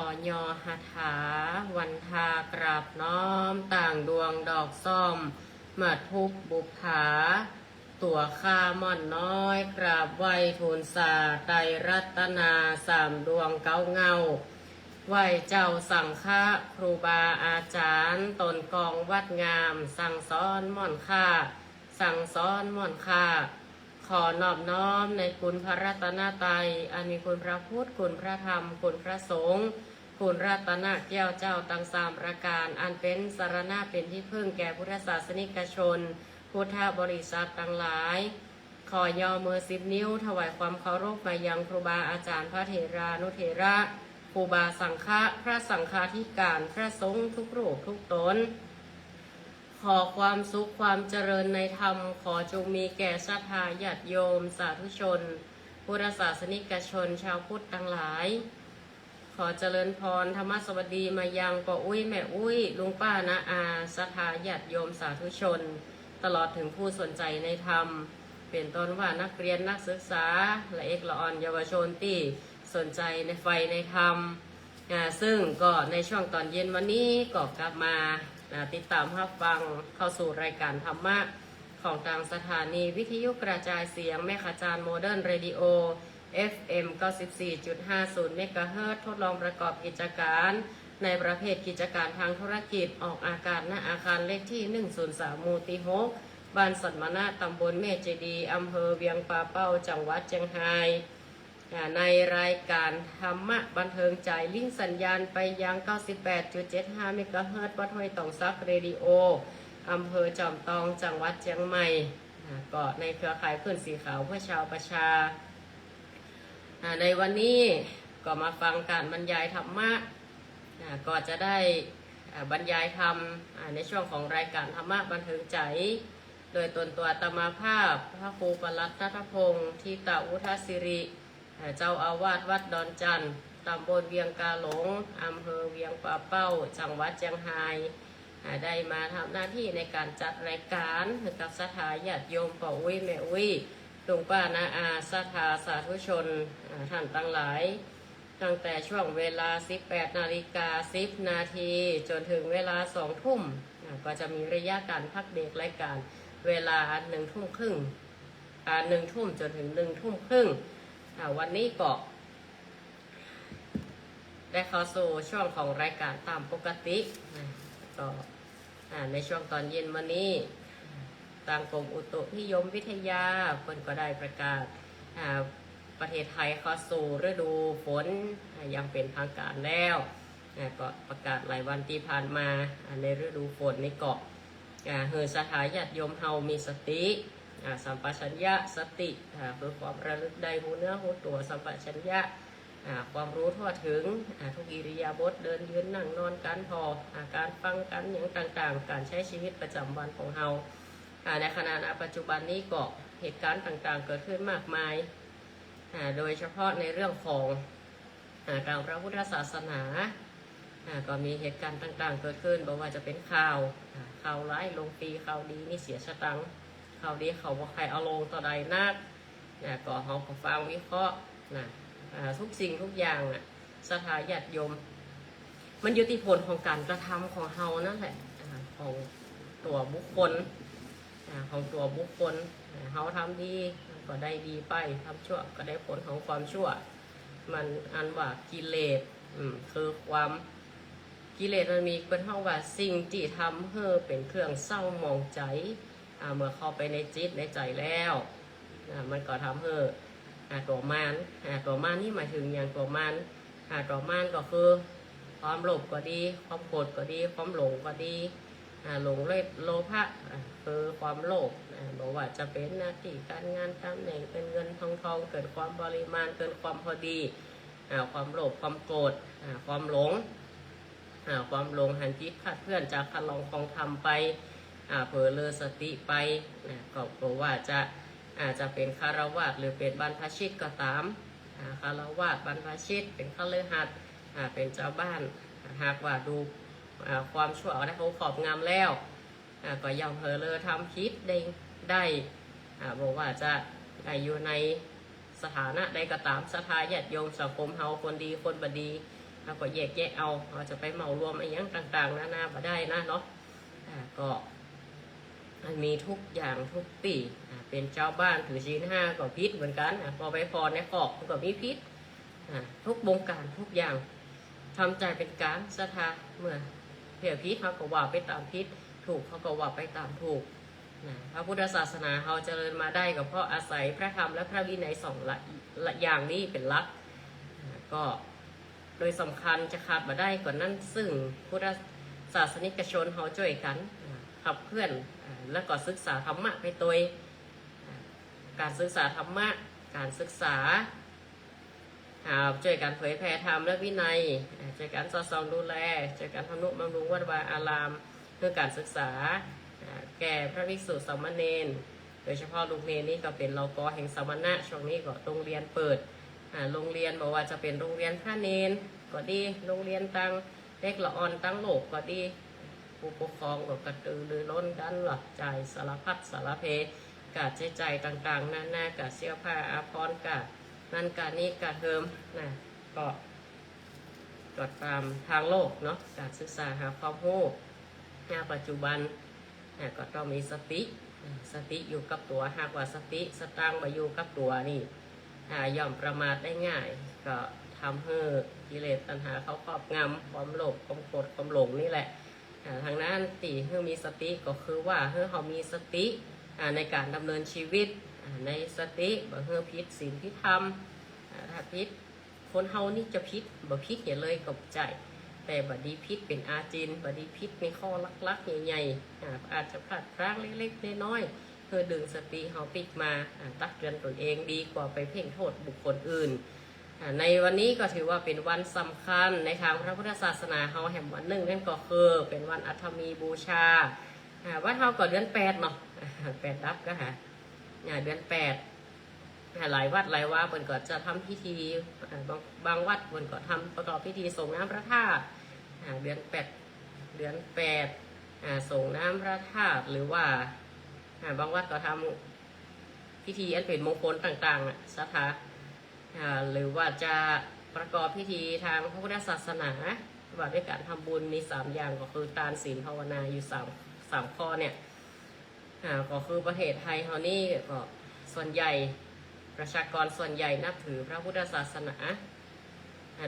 อยอหถาวันทากราบน้อมต่างดวงดอกซ่อมมาทุกบุภาตัวข้าม่อนน้อยกราบไหวทูลสาไตรรัตนาสามดวงเก้าเงาไหวเจ้าสังฆะครูบาอาจารย์ตนกองวัดงามสั่งสอนม่อนค่าสั่งสอนม่อนค่าขอนอบน้อมในคุณพระรัตนตรัยอันมีคุณพระพุทธคุณพระธรรมคุณพระสงฆ์คุณรัตนแก้วเจ้าตั้งสามประการอันเป็นสารณะเป็นที่พึ่งแก่พุทธศาสนิกชนพุทธบริษัททั้งหลายขอย่อมือ10 นิ้วถวายความเคารพมายังครูบาอาจารย์พระเถรานุเถระครูบาสังฆะพระสังฆาธิการพระสงฆ์ทุกรูปทุกตนขอความสุขความเจริญในธรรมขอจงมีแก่ศรัทธาญาติโยมสาธุชนพุทธศาสนิกชนชาวพุทธทั้งหลายขอเจริญพรธรรมสวัสดีมายังป้าอุ้ยแม่อุ้ยลุงป้านาอาศรัทธาญาติโยมสาธุชนตลอดถึงผู้สนใจในธรรมเป็นต้นว่านักเรียนนักศึกษาและเอกละอ่อนเยาวชนที่สนใจในไฟในธรรมซึ่งก็ในช่วงตอนเย็นวันนี้ก็กลับมาติดตามรับฟังเข้าสู่รายการธรรมะของทางสถานีวิทยุกระจายเสียงแม่ขจารโมเดิร์นเรดิโอ FM 94.50 เมกะเฮิรตซ์ทดลองประกอบกิจการในประเภทกิจการทางธุรกิจออกอากาศณอาคารเลขที่ 103 หมู่ที่ 6 บ้านสัตมนาตำบลเมเจดีย์อำเภอเวียงป่าเป้าจังหวัดเชียงรายในรายการธรรมะบันเทิงใจลิงก์สัญญาณไปยัง 98.75 เมกะเฮิรตซ์วัดห้วยตองซักเรดิโออำเภอจอมตองจังหวัดเชียงใหม่ก็ในเครือข่ายพื้นสีขาวเพื่อชาวประชาในวันนี้ก็มาฟังการบรรยายธรรมะก็จะได้บรรยายธรรมในช่วงของรายการธรรมะบันเทิงใจโดยตนตัวอาตมาภาพพระครูปลัดนัทพงศ์ทิตาอุทัศิริเจ้าอาวาสวัดดอนจันทร์ตำบลเวียงกาหลงอำเภอเวียงป่าเป้าจังหวัดเชียงรายได้มาทำหน้าที่ในการจัดรายการกับศรัทธาญาติโยมป้าอุ้ยแม่อุ้ยลุงป้านาอาศรัทธาสาธุชนท่านทั้งหลายตั้งแต่ช่วงเวลา 18:10 นาทีจนถึงเวลา 2 ทุ่มก็จะมีระยะการพักเบรกรายการเวลา 1 ทุ่มครึ่ง1 ทุ่มจนถึง 1 ทุ่มครึ่งวันนี้ก็ได้เข้าสู่ช่วงของรายการตามปกติก็ในช่วงตอนเย็นวันนี้ทางกรมอุตุนิยมวิทยาคนก็ได้ประกาศประเทศไทยเข้าสู่ฤดูฝนยังเป็นทางการแล้วก็ประกาศหลายวันที่ผ่านมาในฤดูฝนนี่ก็เฮือสถาญาติโยมเฮามีสติสัมปชัญญะสติคือความระลึกได้หูเนื้อหูตัวสัมปชัญญะความรู้ทั่วถึงทุกอิริยาบถเดินยืนนั่งนอนการพอการฟังกันอย่างต่างๆการใช้ชีวิตประจำวันของเฮาในขณะปัจจุบันนี้ก็เหตุการณ์ต่างๆเกิดขึ้นมากมายโดยเฉพาะในเรื่องของการพระพุทธศาสนาก็มีเหตุการณ์ต่างๆเกิดขึ้นบอกว่าจะเป็นข่าวร้ายลงปีข่าวดีนี่เสียสตังค์ข่าวดีเขาบอกใครเอาลงต่อใดนักก็เขาก็ฟังวิเคราะห์ทุกสิ่งทุกอย่างศรัทธาญาติโยมมันอยู่ที่ผลของการกระทำของเฮานั่นแหละของตัวบุคคลเฮาทำดีก็ได้ดีไปทำชั่วก็ได้ผลของความชั่วมันอันว่ากิเลสคือความกิเลสมันมีเป็นเท่าว่าสิ่งที่ทำให้เป็นเครื่องเศร้าหมองใจเมื่อเข้าไปในจิตในใจแล้วมันก็ทำให้ตัวมารนี่หมายถึงอย่างตัวมารก็คือความโลภก็ดีความโกรธก็ดีความหลงก็ดีหลงเลยโลภะคือความโลภบอกว่าจะเป็นหน้าที่การงานตำแหน่งเป็นเงินทองเกิดความปริมาณเกิดความพอดีความโลภความโกรธความหลงหันจิตขัดเพื่อนจากคันลองของธรรมไปเผลอเลอสติไปก็บอกว่าอาจจะเป็นคารวะหรือเป็นบรรพชิตก็ตามคารวะบรรพชิตเป็นฆฤหัสถ์เป็นเจ้าบ้านหากว่าดูความชั่วได้เขาขอบงามแล้วก็ยังเผลอเลอทำผิดได้บอกว่าจะอยู่ในสถานะใดก็ตามศรัทธาญาติโยมสังคมเฮาคนดีคนบดี เราก็แยกเอาเราจะไปเหมารวมอะไรอย่างต่างๆนาบ่ได้นะเนาะก็มันมีทุกอย่างทุกปีเป็นเจ้าบ้านถือศีลห้าก็พิษเหมือนกันพอไปพรในกอกก็มีพิษทุกวงการทุกอย่างทำใจเป็นกลางศรัทธาเมื่อเผื่อพิษเขาก็ว่าไปตามพิษถูกเขาก็ว่าไปตามถูกพระพุทธศาสนาเขาเจริญมาได้ก็เพราะอาศัยพระธรรมและพระวินัยสองละอย่างนี้เป็นหลักก็โดยสำคัญจะขาดมาได้ก่อนนั้นซึ่งพุทธศาสนิกชนเขาช่วยกันขับเคลื่อนแล้วก็ศึกษาธรรมะไปตัวการศึกษาธรรมะการศึกษาช่วยกันเผยแผ่ธรรมและวินัยช่วยกันสอดส่องดูแลช่วยกันทำนุบำรุงวัดวาอารามเพื่อการศึกษาแก่พระภิกษุสามเณรโดยเฉพาะลูกเนรนี่ก็เป็นเรากอแห่งสมณะช่วงนี้ก็โรงเรียนเปิดโรงเรียนบอกว่าจะเป็นโรงเรียนพระเนรก็ดีโรงเรียนตั้งเด็กละอ่อนตั้งโลกก็ดีผู้ปกครองก็กระตือรือร้นกันหลับใจสารพัดสารเพกาดใช้ใจต่างๆนานากับเสื้อผ้าอาภรณ์กับนั่นการนี้การเทิมก็ตามทางโลกเนาะการศึกษาหาความรู้ปัจจุบันก็ต้องมีสติอยู่กับตัวหากว่าสติสตังมาอยู่กับตัวนี่ย่อมประมาทได้ง่ายก็ทำให้กิเลสตัณหาเขาครอบงำความโลภความโกรธความหลงนี่แหละทางนั้นตีเพื่อมีสติก็คือว่าเพื่อเขามีสติในการดำเนินชีวิตในสติบ่เพื่อพิษศีลพิธรรมถ้าพิษคนเฮานี่จะพิษบ่พิษอย่าเลยกับใจแต่บดีพิษเป็นอาจินบดีพิษในข้อลักๆใหญ่ๆอาจจะพลาดพลั้งเล็กๆน้อยๆเพื่อดึงสติเฮาปิกมาตักเตือนตนเองดีกว่าไปเพ่งโทษบุคคลอื่นในวันนี้ก็ถือว่าเป็นวันสำคัญในทางพระพุทธศาสนาเฮาแห่งวันหนึ่งนั่นก็คือเป็นวันอัฐมีบูชาวันเฮาก็เดือน8เนาะ8ดับก็เดือน8หลายวัดหลายว่าเพิ่นก็จะทำพิธีบางวัดเพิ่นก็ทำประกอบพิธีส่งน้ำพระธาตุเดือน8ส่งน้ำพระธาตุหรือว่าบางวัดก็ทำพิธีอันเป็นมงคลต่างๆศรัทธาหรือว่าจะประกอบพิธีทางพระพุทธศาสนาว่าด้วยการทำบุญมี3อย่างก็คือทานศีลภาวนาอยู่3ข้อเนี่ยก็คือประเทศไทยเฮานี่ก็ส่วนใหญ่ประชากรส่วนใหญ่นับถือพระพุทธศาสนา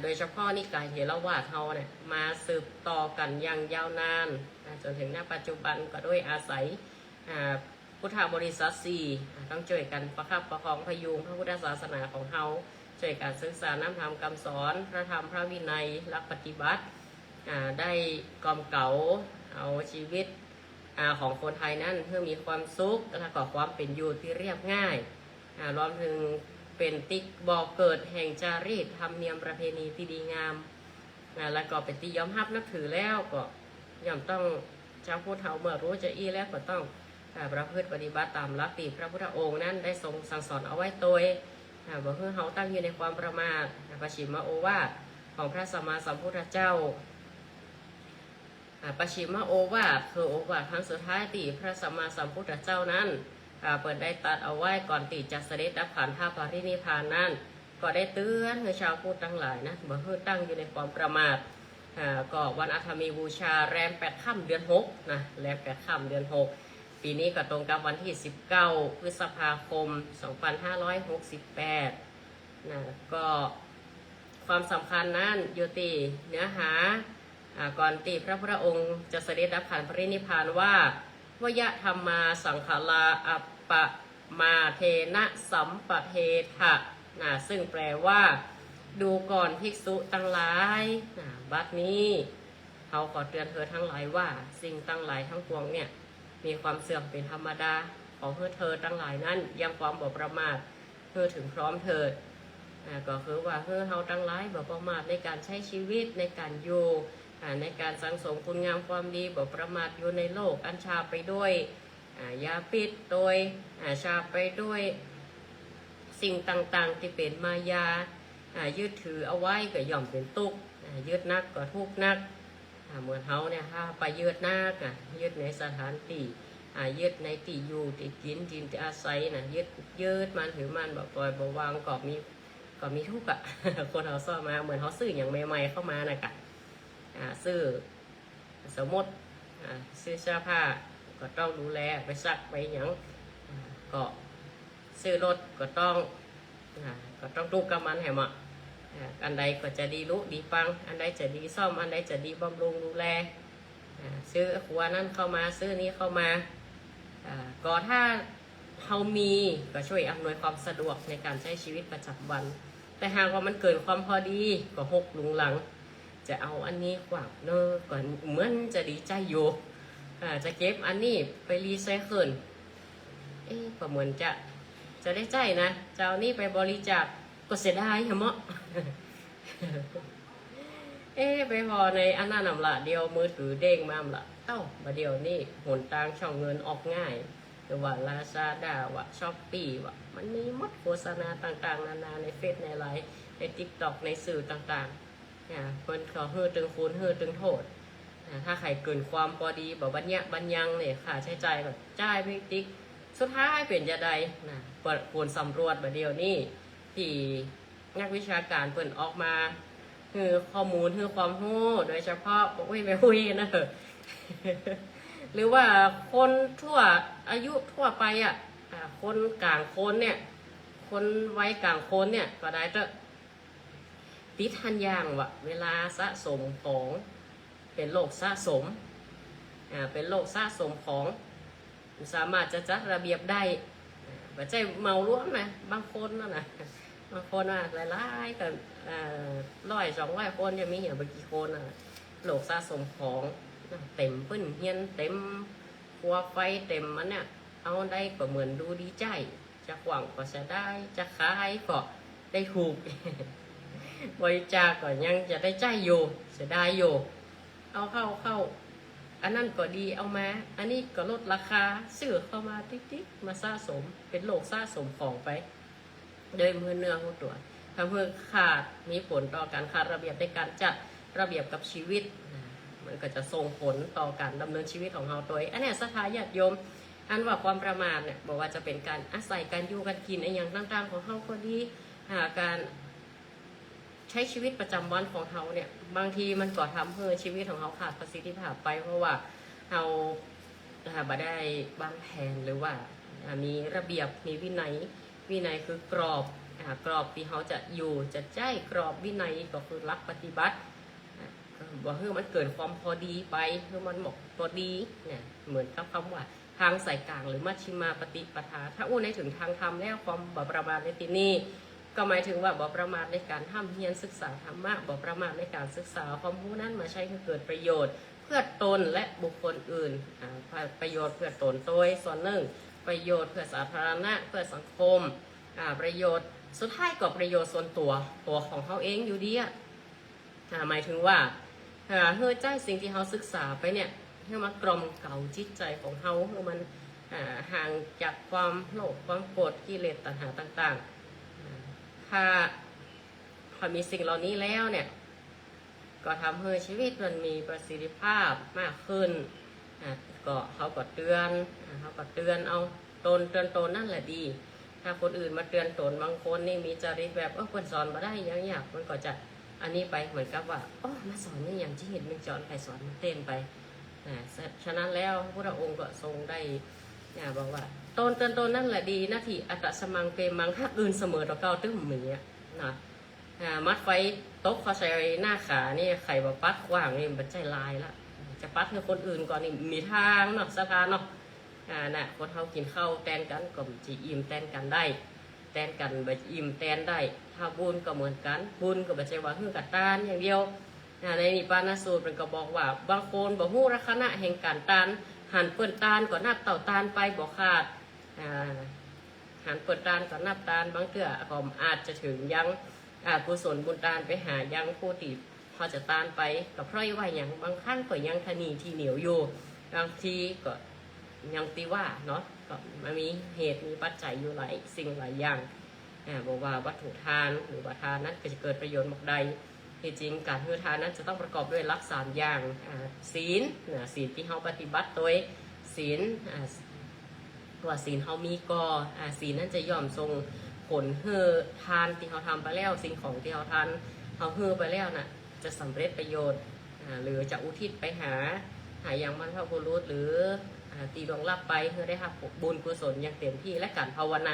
โดยเฉพาะนิกายเถรวาทเฮาเนี่ยมาสืบต่อกันอย่างยาวนานจนถึงณปัจจุบันก็ด้วยอาศัยพุทธบริษัท4ต้องช่วยกันประคับประคองพยุงพระพุทธศาสนาของเฮาช่วยการศึกษาน้ำธรรมคำสอนพระธรรมพระวินัยหลักปฏิบัติได้กอมเก๋าเอาชีวิตของคนไทยนั้นเพื่อมีความสุขและก็ความเป็นอยู่ที่เรียบง่ายรวมถึงเป็นติ๊กบอกเกิดแห่งจารีตธรรมเนียมประเพณีที่ดีงามและก็เป็นที่ยอมรับนับถือแล้วก็ย่อมต้องชาวพุทธเฮาเมื่อรู้จะอี้แล้วก็ต้องประพฤติปฏิบัติตามหลักที่พระพุทธองค์นั้นได้ทรงสั่งสอนเอาไว้โดยบ่เพื่อเฮาตั้งอยู่ในความประมาทปัจฉิมโอวาทของพระสัมมาสัมพุทธเจ้าปัจฉิมโอวาทคือโอวาทครั้งสุดท้ายที่พระสัมมาสัมพุทธเจ้านั้นเปิดได้ตัดเอาไว้ก่อนที่จะเสด็จดับขันธ์ท่าปรินิพพานนั้นก็ได้เตือนให้ชาวพุทธทั้งหลายนะบ่เพื่อตั้งอยู่ในความประมาทก็วันอาฐมีบูชาแรม8 ค่ำเดือน6นะแรม8 ค่ำเดือน6ปีนี้ก็ตรงกับวันที่19 พฤษภาคม 2568นะก็ความสำคัญนั้นอยู่ที่เนื้อหาก่อนที่พระพุทธองค์จะเสด็จดับขันธ์ปรินิพพานว่าวยะธรรมาสังขาราอัปปะมาเทนะสัมปะเทถะซึ่งแปลว่าดูก่อนภิกษุทั้งหลายบัดนี้เขาขอเตือนเธอทั้งหลายว่าสิ่งทั้งหลายทั้งปวงเนี่ยมีความเสื่อมเป็นธรรมดาขอเธอทั้งหลายนั้นยังความบ่ประมาทเธอถึงพร้อมเถิดก็คือว่าเฮาทั้งหลายบ่ประมาทในการใช้ชีวิตในการอยู่ในการสังสมคุณงามความดีบ่ประมาทอยู่ในโลกอันชาไปด้วยยาพิษโดยชาไปด้วยสิ่งต่างๆที่เป็นมายายึดถือเอาไว้ก็ย่อมเป็นทุกข์ยึดนักก็ทุกข์นักเหมือนเฮาเนี่ยถ้าไปยึดนักยึดในสถานที่ยึดในที่อยู่ที่กินที่อาศัยยึดมันถือมันบ่ปล่อยบ่วางก็มี ก็มีทุกข์อะ คนเขาซ่อมมาเหมือนเขาซื้ออย่างใหม่ๆเข้ามานะกะซื้อสมมติซื้อเสื้อผ้าก็ต้องดูแลไปซักไปอย่างก็ซื้อรถก็ต้องดูกับมันให้เหมาะอันใดก็จะดีลุดีปังอันใดจะดีซ่อมอันใดจะดีบำรุงดูแลซื้อหัวนั้นเข้ามาซื้อนี้เข้ามาก็ถ้าเขามีก็ช่วยอำนวยความสะดวกในการใช้ชีวิตประจำวัน แต่หากว่ามันเกินความพอดีก็หกหลุงหลังจะเอาอันนี้กว่าเนอะก่อนเหมือนจะดีใจอยู่จะเก็บอันนี้ไปรีไซเคิลก็เหมือนจะได้ใจนะจะเอานี่ไปบริจาคก็เสียดายเหรอ ไปพอในอันนั้นน่ะละเดียวมือถือเด้งมาละมาเดียวนี่หนทางช่องเงินออกง่ายหรือว่าลาซาด้าว่าช้อปปี้ว่ามันมีมดโฆษณาต่างๆนานาในเฟซในไลน์ในติ๊กต็อกในสื่อต่างๆคนเขาเฮือตึงคูณเฮือตึงโทษถ้าใครเกินความพอดีแบบบัญญังเนี่ยค่าใช้จ่ายแบบจ่ายไปติ๊กสุดท้ายเปลี่ยนจะใดนะควรสำรวจแบบเดียวนี่ที่นักวิชาการเปิดออกมาคือข้อมูลคือความรู้โดยเฉพาะไม่หุ้ยนะเถอะ หรือว่าคนทั่วอายุทั่วไปคนกลางคนเนี่ยคนไว้กลางคนเนี่ยก็ได้จะติดทันอย่างว่าเวลาสะสมของเป็นโรคสะสมเป็นโรคสะสมของสามารถจะจัดระเบียบได้ไม่ใช่เมาล้วนนะบางคนนะบางคนหลายๆกัน100-200 คนจะมีอย่างบางกี่คนโรคสะสมของเต็มปื้นเฮียนเต็มครัวไฟเต็มมันเนี่ยเอาได้ก็เหมือนดูดีใจจะหวังก็จะได้จะขายก็ได้ถูก บริจาคก็ยังจะได้ใจอยู่เสียดายอยู่เอาเข้าอันนั้นก็ดีเอามาอันนี้ก็ลดราคาซื้อเข้ามาติ๊กมาสะสมเป็นโรคสะสมของไปโดยมือเนื้อหัวตัวทำให้ขาดมีผลต่อการขาดระเบียบในการจัดระเบียบกับชีวิตมันก็จะส่งผลต่อการดำเนินชีวิตของเราตัวอันนี้สถาญาติโยมอันว่าความประมาทเนี่ยบอกว่าจะเป็นการอาศัยการอยู่กันกินไอ้อย่างต่างๆของเราก็ดีการใช้ชีวิตประจำวันของเราเนี่ยบางทีมันก็ทำให้ชีวิตของเราขาดประสิทธิภาพไปเพราะว่าเราบ่ได้วางแผนหรือว่ามีระเบียบมีวินัยคือกรอบที่เขาจะอยู่จะใจกรอบวินัยก็คือรักปฏิบัติบอกให้มันเกิดความพอดีไปคือมันบอกพอดีเนี่ยเหมือนกับคำว่าทางสายกลางหรือมัชฌิมาปฏิปทาถ้าอู้ในถึงทางธรรมแล้วความบ่ประมาทในที่นี้ก็หมายถึงว่าบ่ประมาทในการทำเรียนศึกษาธรรมะบ่ประมาทในการศึกษาความรู้นั้นมาใช้ให้เกิดประโยชน์เพื่อตนและบุคคลอื่นประโยชน์เพื่อตนโดยส่วนหนึ่งประโยชน์เพื่อสาธารณะเพื่อสังคมประโยชน์สุดท้ายก็ประโยชน์ส่วนตัวของเขาเองอยู่ดีหมายถึงว่าเฮ้ยใจสิ่งที่เขาศึกษาไปเนี่ยให้มันกล่อมเกลาจิตใจของเขาให้มันห่างจากความโลภความโกรธกิเลสตัณหาต่างๆถ้ามีสิ่งเหล่านี้แล้วเนี่ยก็ทำให้ชีวิตมันมีประสิทธิภาพมากขึ้นก็เขาก็เตือนเอาเตือนตนนั่นแหละดีถ้าคนอื่นมาเตือนตนบางคนนี่มีจริตแบบคนสอนมาได้ยังอยากมันก็จะอันนี้ไปเหมือนกับว่ามาสอนนี่อย่างที่เห็นมึงจอนใครสอนมาเต้นไปฉะนั้นแล้วพระองค์ก็ทรงได้บอกว่าตนเตือนตนนั่นแหละดีหน้าที่อัตสมังเปมังถ้าอื่นเสมอต่อเก่าตึ้งเหมือนนะมัดไฟตกเขาใส่หน้าขานี่ไข่แบบปัดขวางนี่มันใจลายละจะปัดให้คนอื่นก่อนนี่มีทางเนาะสถานเนาะคนเขากินข้าวแตนกันก็จีอิ่มแตนกันได้แตนกันแบบอิ่มแตนได้ถ้าบุญก็เหมือนกันบุญก็ไม่ใช่ว่าหื้อกัดตานอย่างเดียวในนิพพานสูตรมันก็บอกว่าบางคนบอกหู้ลักษณะแห่งการตานหันเปิดตานก่อนนับเต่าตานไปบอกขาดหันเปิดตานก่อนนับตานบางเตื้อก็อาจจะถึงยังกุศลบุญตานไปหายังผู้ที่พอจะตานไปกับเพราะว่าอย่างบางครั้งก็ยังทนีที่เหนียวอยู่บางทีก็ยังตีว่าเนาะก็มันมีเหตุมีปัจจัยอยู่หลายสิ่งหลายอย่างบอกว่าวัตถุทานหรือว่าทานนั้นก็จะเกิดประโยชน์หมดใดที่จริงการให้ทานนั้นจะต้องประกอบด้วยหลัก3อย่างศีลที่เขาปฏิบัติโดยศีลว่าศีลเขามีก็ศีลนั้นจะย่อมทรง ผลเฮือทานที่เขาทำไปแล้วสิ่งของที่เขาทานเขาเฮือไปแล้วน่ะจะสำเร็จประโยชน์หรือจะอุทิศไปหาอย่างบรรพบุรุษหรือตีดวงลับไปเพื่อได้รับบุญกุศลอย่างเต็มที่และการภาวน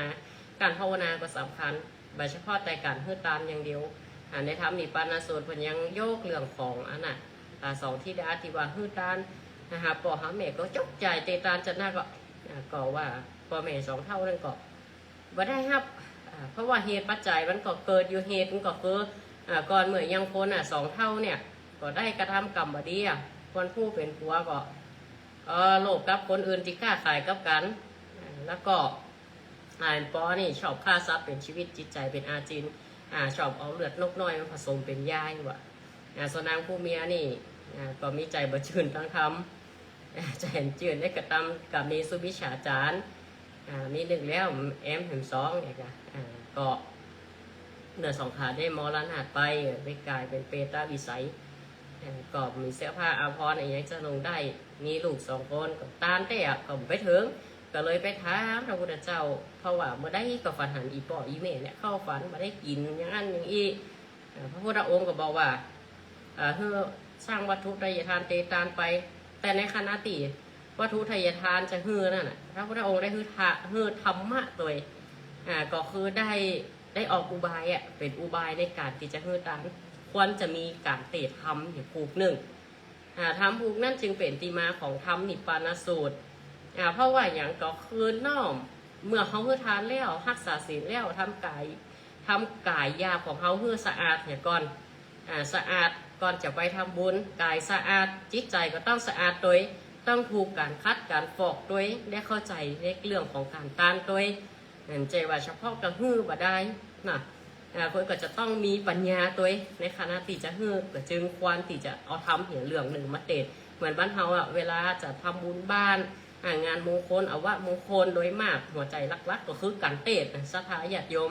าก็สำคัญโดยเฉพาะแต่การเฮือตานอย่างเดียวในธรรมนิปานาสูตรเพิ่นยังโยกเรื่องของอันน่ะสองที่ได้อธิว่าเฮือตานปอหาแม่ก็จกใจเตตานจะหน้าก็ว่าปอแม่สองเท่านั่นก็บ่ได้ครับเพราะว่าเหตุปัจจัยมันก็เกิดอยู่เหตุมันก็คือก่อนเมื่อยังคนสองเท่าเนี่ยก็ได้กระทำกรรมบดีคนผู้เป็นผัวก็โลภกับคนอื่นที่ค้าขายกับกันแล้วก็ปอนี่ชอบฆ่าทรัพย์เป็นชีวิตจิตใจเป็นอาจินชอบเอาเลือดนกน้อยมาผสมเป็นยายว่ะส่วนนางผู้เมียนี่ก็มีใจบ่ชื่นทั้งทำใจเห็นจืดได้กระทำกับมีสุวิชาจารย์มีหนึ่งแล้วแอมเห็นสองเนี่ยก็เนื้อสองขาได้มรณะไปได้กลายเป็นเปตาวิสัยก็มีเสื้อผ้าอาภรณ์อะไรอย่างจะลงได้มีลูกสองคนก็ตามแต่ก็ไปถึงก็เลยไปถามพระพุทธเจ้าเพราะว่าเมื่อได้ก็ฝันหันอีปออีเมเนี่ยเข้าฝันมาได้กินอย่างนั้นอย่างนี้พระพุทธองค์ก็บอกว่าเพื่อสร้างวัตถุไตรยทานเตตานไปแต่ในขณะตีวัตถุไตรยทานจะฮือนั่นน่ะพระพุทธองค์ได้ฮือธรรมะตัวก็คือได้ออกอุบายเป็นอุบายในการที่จะฮือตานควรจะมีการเตะทำอย่างผูกหนึ่งทำผูกนั่นจึงเป็นที่มาของธรรมนิพพานสูตรเพราะว่าอย่างก็คือน้อมเมื่อเขาเพื่อทานแล้วรักษาศีลแล้วทำกายยาของเขาเพื่อสะอาดเนี่ยก่อนสะอาดก่อนจะไปทำบุญกายสะอาดจิตใจก็ต้องสะอาดโดยต้องถูกการคัดการฟอกโดยได้เข้าใจในเรื่องของการต้านโดยเห็นใจว่าเฉพาะกระหื้อบ่ได้นะคนก็จะต้องมีปัญญาตัวในขณะที่จะฮือก็จึงควรที่จะเอาทำเหี่ยเรื่องหนึ่งมาเตะเหมือนบ้านเฮาเวลาจะทำบุญบ้านงานมงคลเอาว่ามงคลโดยมากหัวใจลักๆก็คือการเตะศรัทธาญาติโยม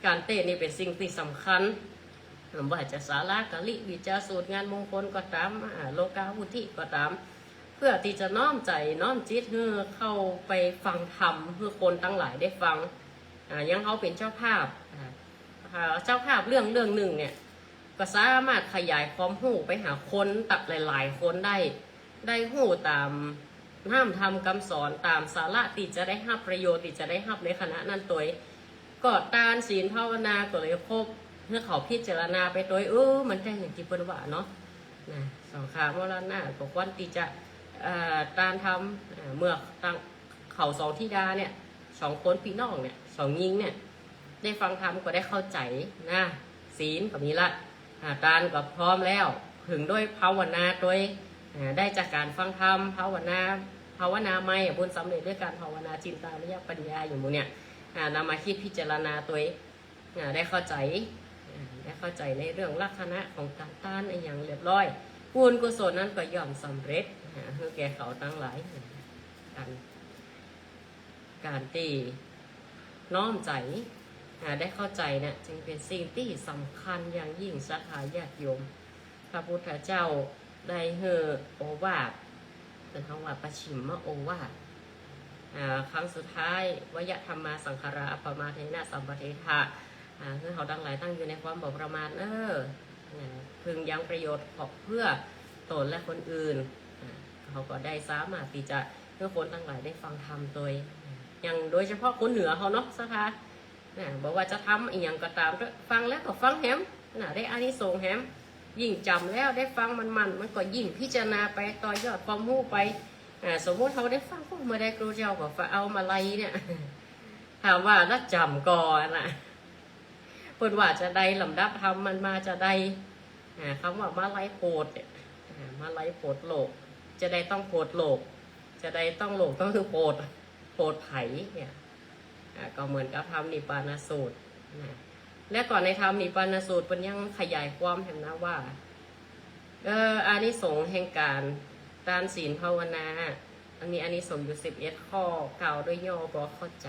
การเตะนี่เป็นสิ่งที่สำคัญว่าจะสาระกะลิวิจาสูตรงานมงคลก็ตามโลกาวุธิก็ตามเพื่อที่จะน้อมใจน้อมจิตให้เข้าไปฟังธรรมเพื่อคนทั้งหลายได้ฟังยังเขาเป็นเจ้าภาพเรื่องหนึ่งเนี่ยก็สามารถขยายความหูไปหาคนตักหลายๆคนได้หูตามห้ามทำคำสอนตามสาระที่จะได้รับประโยชน์ที่จะได้รับในขณะนั้นตัวก็ตานศีลภาวนาก็เลยครบเมื่อเขาพิจารณาไปตัวมันได้อย่างที่เปิ้นว่าเนาะสองขามรณะก็ควรที่จะตานทำเมื่อตั้งเขาสองธิดาเนี่ยสองคนพี่น้องเนี่ยสองยิงเนี่ยได้ฟังธรรมก็ได้เข้าใจนะศีลก็มีละตานก็พร้อมแล้วถึงด้วยภาวนาโดยได้จากการฟังธรรมภาวนาไม่บุญสำเร็จด้วยการภาวนาจินตาวิยปัญญาอยู่มูเนี่ยนำมาคิดพิจารณาตัวได้เข้าใจในเรื่องลักษณะของการต้านอย่างเรียบร้อยบุญกุศลนั้นก็ย่อมสำเร็จเพื่อแก่เขาทั้งหลายการตีน้อมใจได้เข้าใจเนี่ยจึงเป็นสิ่งที่สำคัญอย่างยิ่งศรัทธาญาติโยมพระพุทธเจ้าได้โอวาทเป็นคำว่าประชิมมโอวาทครั้งสุดท้ายวยธรรมาสังขาราอัปปมาเทนะสัมปเทธะคือเขาทั้งหลายตั้งอยู่ในความบอกประมาณพึงยังประโยชน์เพื่อตนและคนอื่นเขาก็ได้สามารถที่จะเพื่อคนทั้งหลายได้ฟังธรรมโดยอย่างโดยเฉพาะคนเหนือเขาเนาะสักค่ะบอกว่าจะทำอีกอย่างก็ตามฟังแล้วก็ฟังแฮมได้อานิสงส์แฮมยิ่งจำแล้วได้ฟังมันก็ยิ่งพิจารณาไปต่อยอดความรู้ไปสมมติเขาได้ฟังพวกเมื่อได้ครูเจ้าก็เอามาไล่เนี่ยถามว่าถ้าจำก่อนเพิ่นว่าจะได้ลำดับทำมันมาจะได้คำว่ามาไล่โปรดมาไล่โปรดโลกจะได้ต้องโปรดโลกจะได้ต้องโลกต้องคือโปรดไผ่เนี่ยก็เหมือนกับธรรมนิพพานสูตรและก่อนในธรรมนิพพานสูตรเป็นยังขยายความเห็นนะว่าอานิสงส์แห่งการทานศีลภาวนาอันนี้อานิสงส์อยู่11 ข้อกล่าวด้วยย่อพอเข้าใจ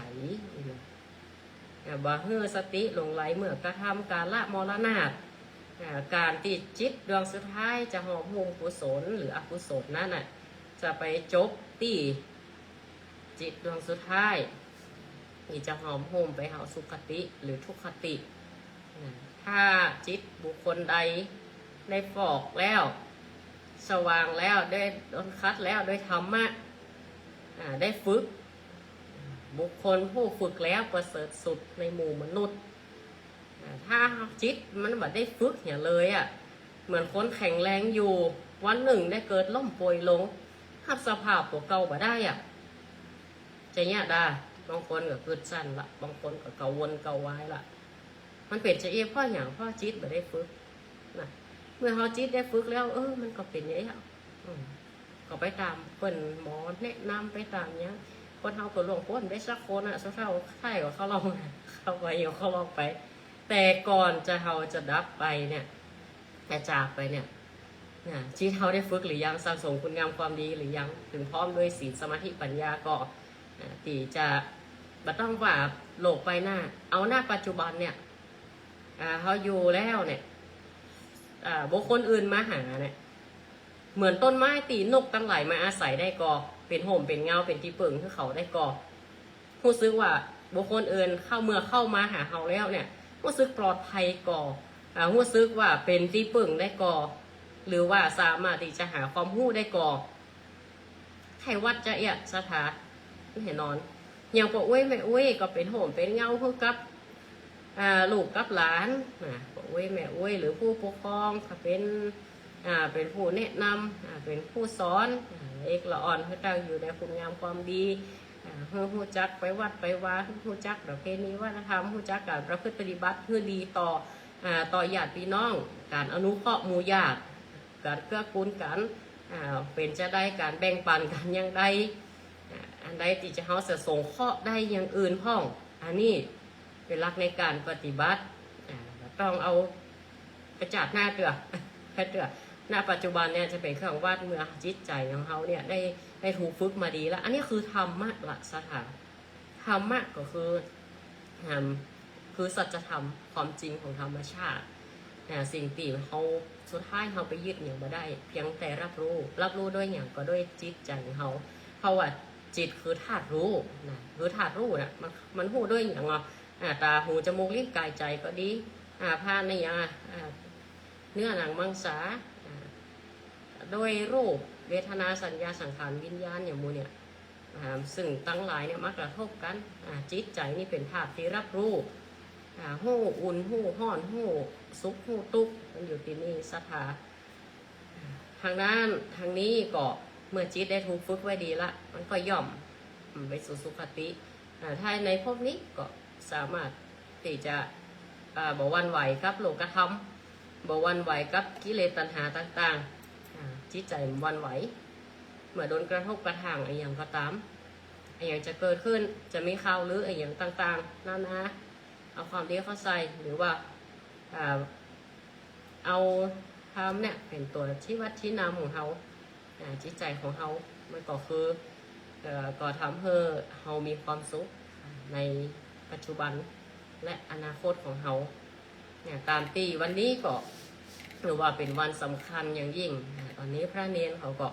บ่เฮือสติหลงไหลเมื่อกระทำการละมรณะการติดจิตดวงสุดท้ายจะหอบหุมกุศลหรืออกุศลนั่นจะไปจบที่จิตดวงสุดท้าย ที่จะหอมโฮมไปหาสุขติหรือทุกขติถ้าจิตบุคคลใดได้ฟอกแล้วสว่างแล้วได้โดนคัดแล้วด้วยธรรมะได้ฝึกบุคคลผู้ฝึกแล้วประเสริฐสุดในหมู่มนุษย์ถ้าจิตมันแบบได้ฝึกอย่างเลยเหมือนคนแข็งแรงอยู่วันหนึ่งได้เกิดล่มป่วยลงหับสภาพตัวเก่าบ่ได้จะเนี่ยได้บางคนก็เกิดสั้นละบางคนก็เก่าวนเก่าไว้ละมันเป็นจะเอเพราะอย่างเพราะจิตบ่ได้ฝึกนะเมื่อเขาจิตได้ฝึกแล้วมันก็เป็นอย่างนี้ก็ไปตามเปิ่นหมอแนะนำไปตามเนี้ยคนเขาก็หลงพ้นได้สักคนเศร้าๆไข่ก็เขาลองเข้าไปอยู่เขาลองไปแต่ก่อนจะเขาจะดับไปเนี่ยจะจากไปเนี่ยจิตเขาได้ฝึกหรือยังสะสมคุณงามความดีหรือยังถึงพร้อมด้วยศีลสมาธิปัญญาก็ที่จะบัต้องว่าโลกไปหน้าเอาหน้าปัจจุบันเนี่ยเขาอยู่แล้วเนี่ยบุคคลอื่นมาหาเนี่ยเหมือนต้นไม้ตีนกตั้งหลายมาอาศัยได้ก่อเป็นห่มเป็นเงาเป็นที่เปิ่งที่เขาได้ก่อรู้สึกว่าบุคคลอื่นเข้าเมื่อเข้ามาหาเขาแล้วเนี่ยรู้สึกปลอดภัยก่อรู้สึกว่าเป็นที่เปิ่งได้ก่อหรือว่าสามารถที่จะหาความรู้ได้ก่อใครวัดจะสถาไม่เห็นนอนอย่างพวกแม่ก็เป็นห่มเป็นเงาเพื่อกับลูกกับหลานพวกแม่หรือผู้ปกครองเป็นผู้แนะนำเป็นผู้สอนเอกละอ่อนเพื่อตั้งอยู่ในคุณงามความดีเพื่อผู้จักไปวัดไปวาผู้จักประเพณีวัฒนธรรมผู้จักการประพฤติปฏิบัติเพื่อดีต่อญาติพี่น้องการอนุเคราะห์หมู่ญาติการเกื้อกูลกันเป็นจะได้การแบ่งปันกันอย่างใดอันใดที่จะเขาจะส่งเคราะห์ได้อย่างอื่นห้องอันนี้เป็นหลักในการปฏิบัติต้องเอาประจักษ์หน้าเตือณปัจจุบันเนี่ยจะเป็นเครื่องวัดเมื่อจิตใจของเขาเนี่ยได้ถูกฝึกมาดีแล้วอันนี้คือธรรมะละสถาธรรมะก็คือสัจธรรมความจริงของธรรมชาติสิ่งที่เขาสุดท้ายเขาไปยึดอย่างมาได้เพียงแต่รับรู้ด้วยอย่างก็ด้วยจิตใจของเขาเพราะว่าจิตคือธาตุรู้นะคือธาตุรู้นะมันรู้ด้วยอย่างตาหูจมูกลิ้นกายใจก็ดีผ่านในอย่างเนื้อหนังมังสาโดยรูปเวทนาสัญญาสังขารวิญญาณอย่างมูเนี่ยซึ่งตั้งหลายเนี่ยมักกระทบกันจิตใจนี่เป็นธาตุที่รับรู้หู้อุ่นหู้ห้อนหู้สุขหู้ทุกข์มันอยู่ที่นี่ศรัทธาทางนี้ก็เมื่อจิตได้ถูกฝึกไว้ดีละมันก็ย่อมไปสู่สุขติถ้าในภพนี้ก็สามารถที่จะบอกวันไหวครับโลกธรรมบอกวันไหวกับกิเลสตัณหาต่างๆจิตใจวันไหวเมื่อโดนกระทบกระทั่งอะไรอย่างก็ตามอะไรอย่างจะเกิดขึ้นจะมีข่าวหรืออะไรอย่างต่างๆนาเอาความดีเข้าใส่หรือว่าเอาธรรมเนี่ยเป็นตัวชี้วัดชี้นำของเขาจิตใจของเขามันก็คือก็ทำให้เรามีความสุขในปัจจุบันและอนาคตของเขาตามที่วันนี้ก็หรือว่าเป็นวันสำคัญอย่างยิ่งตอนนี้พระเนรเขาก็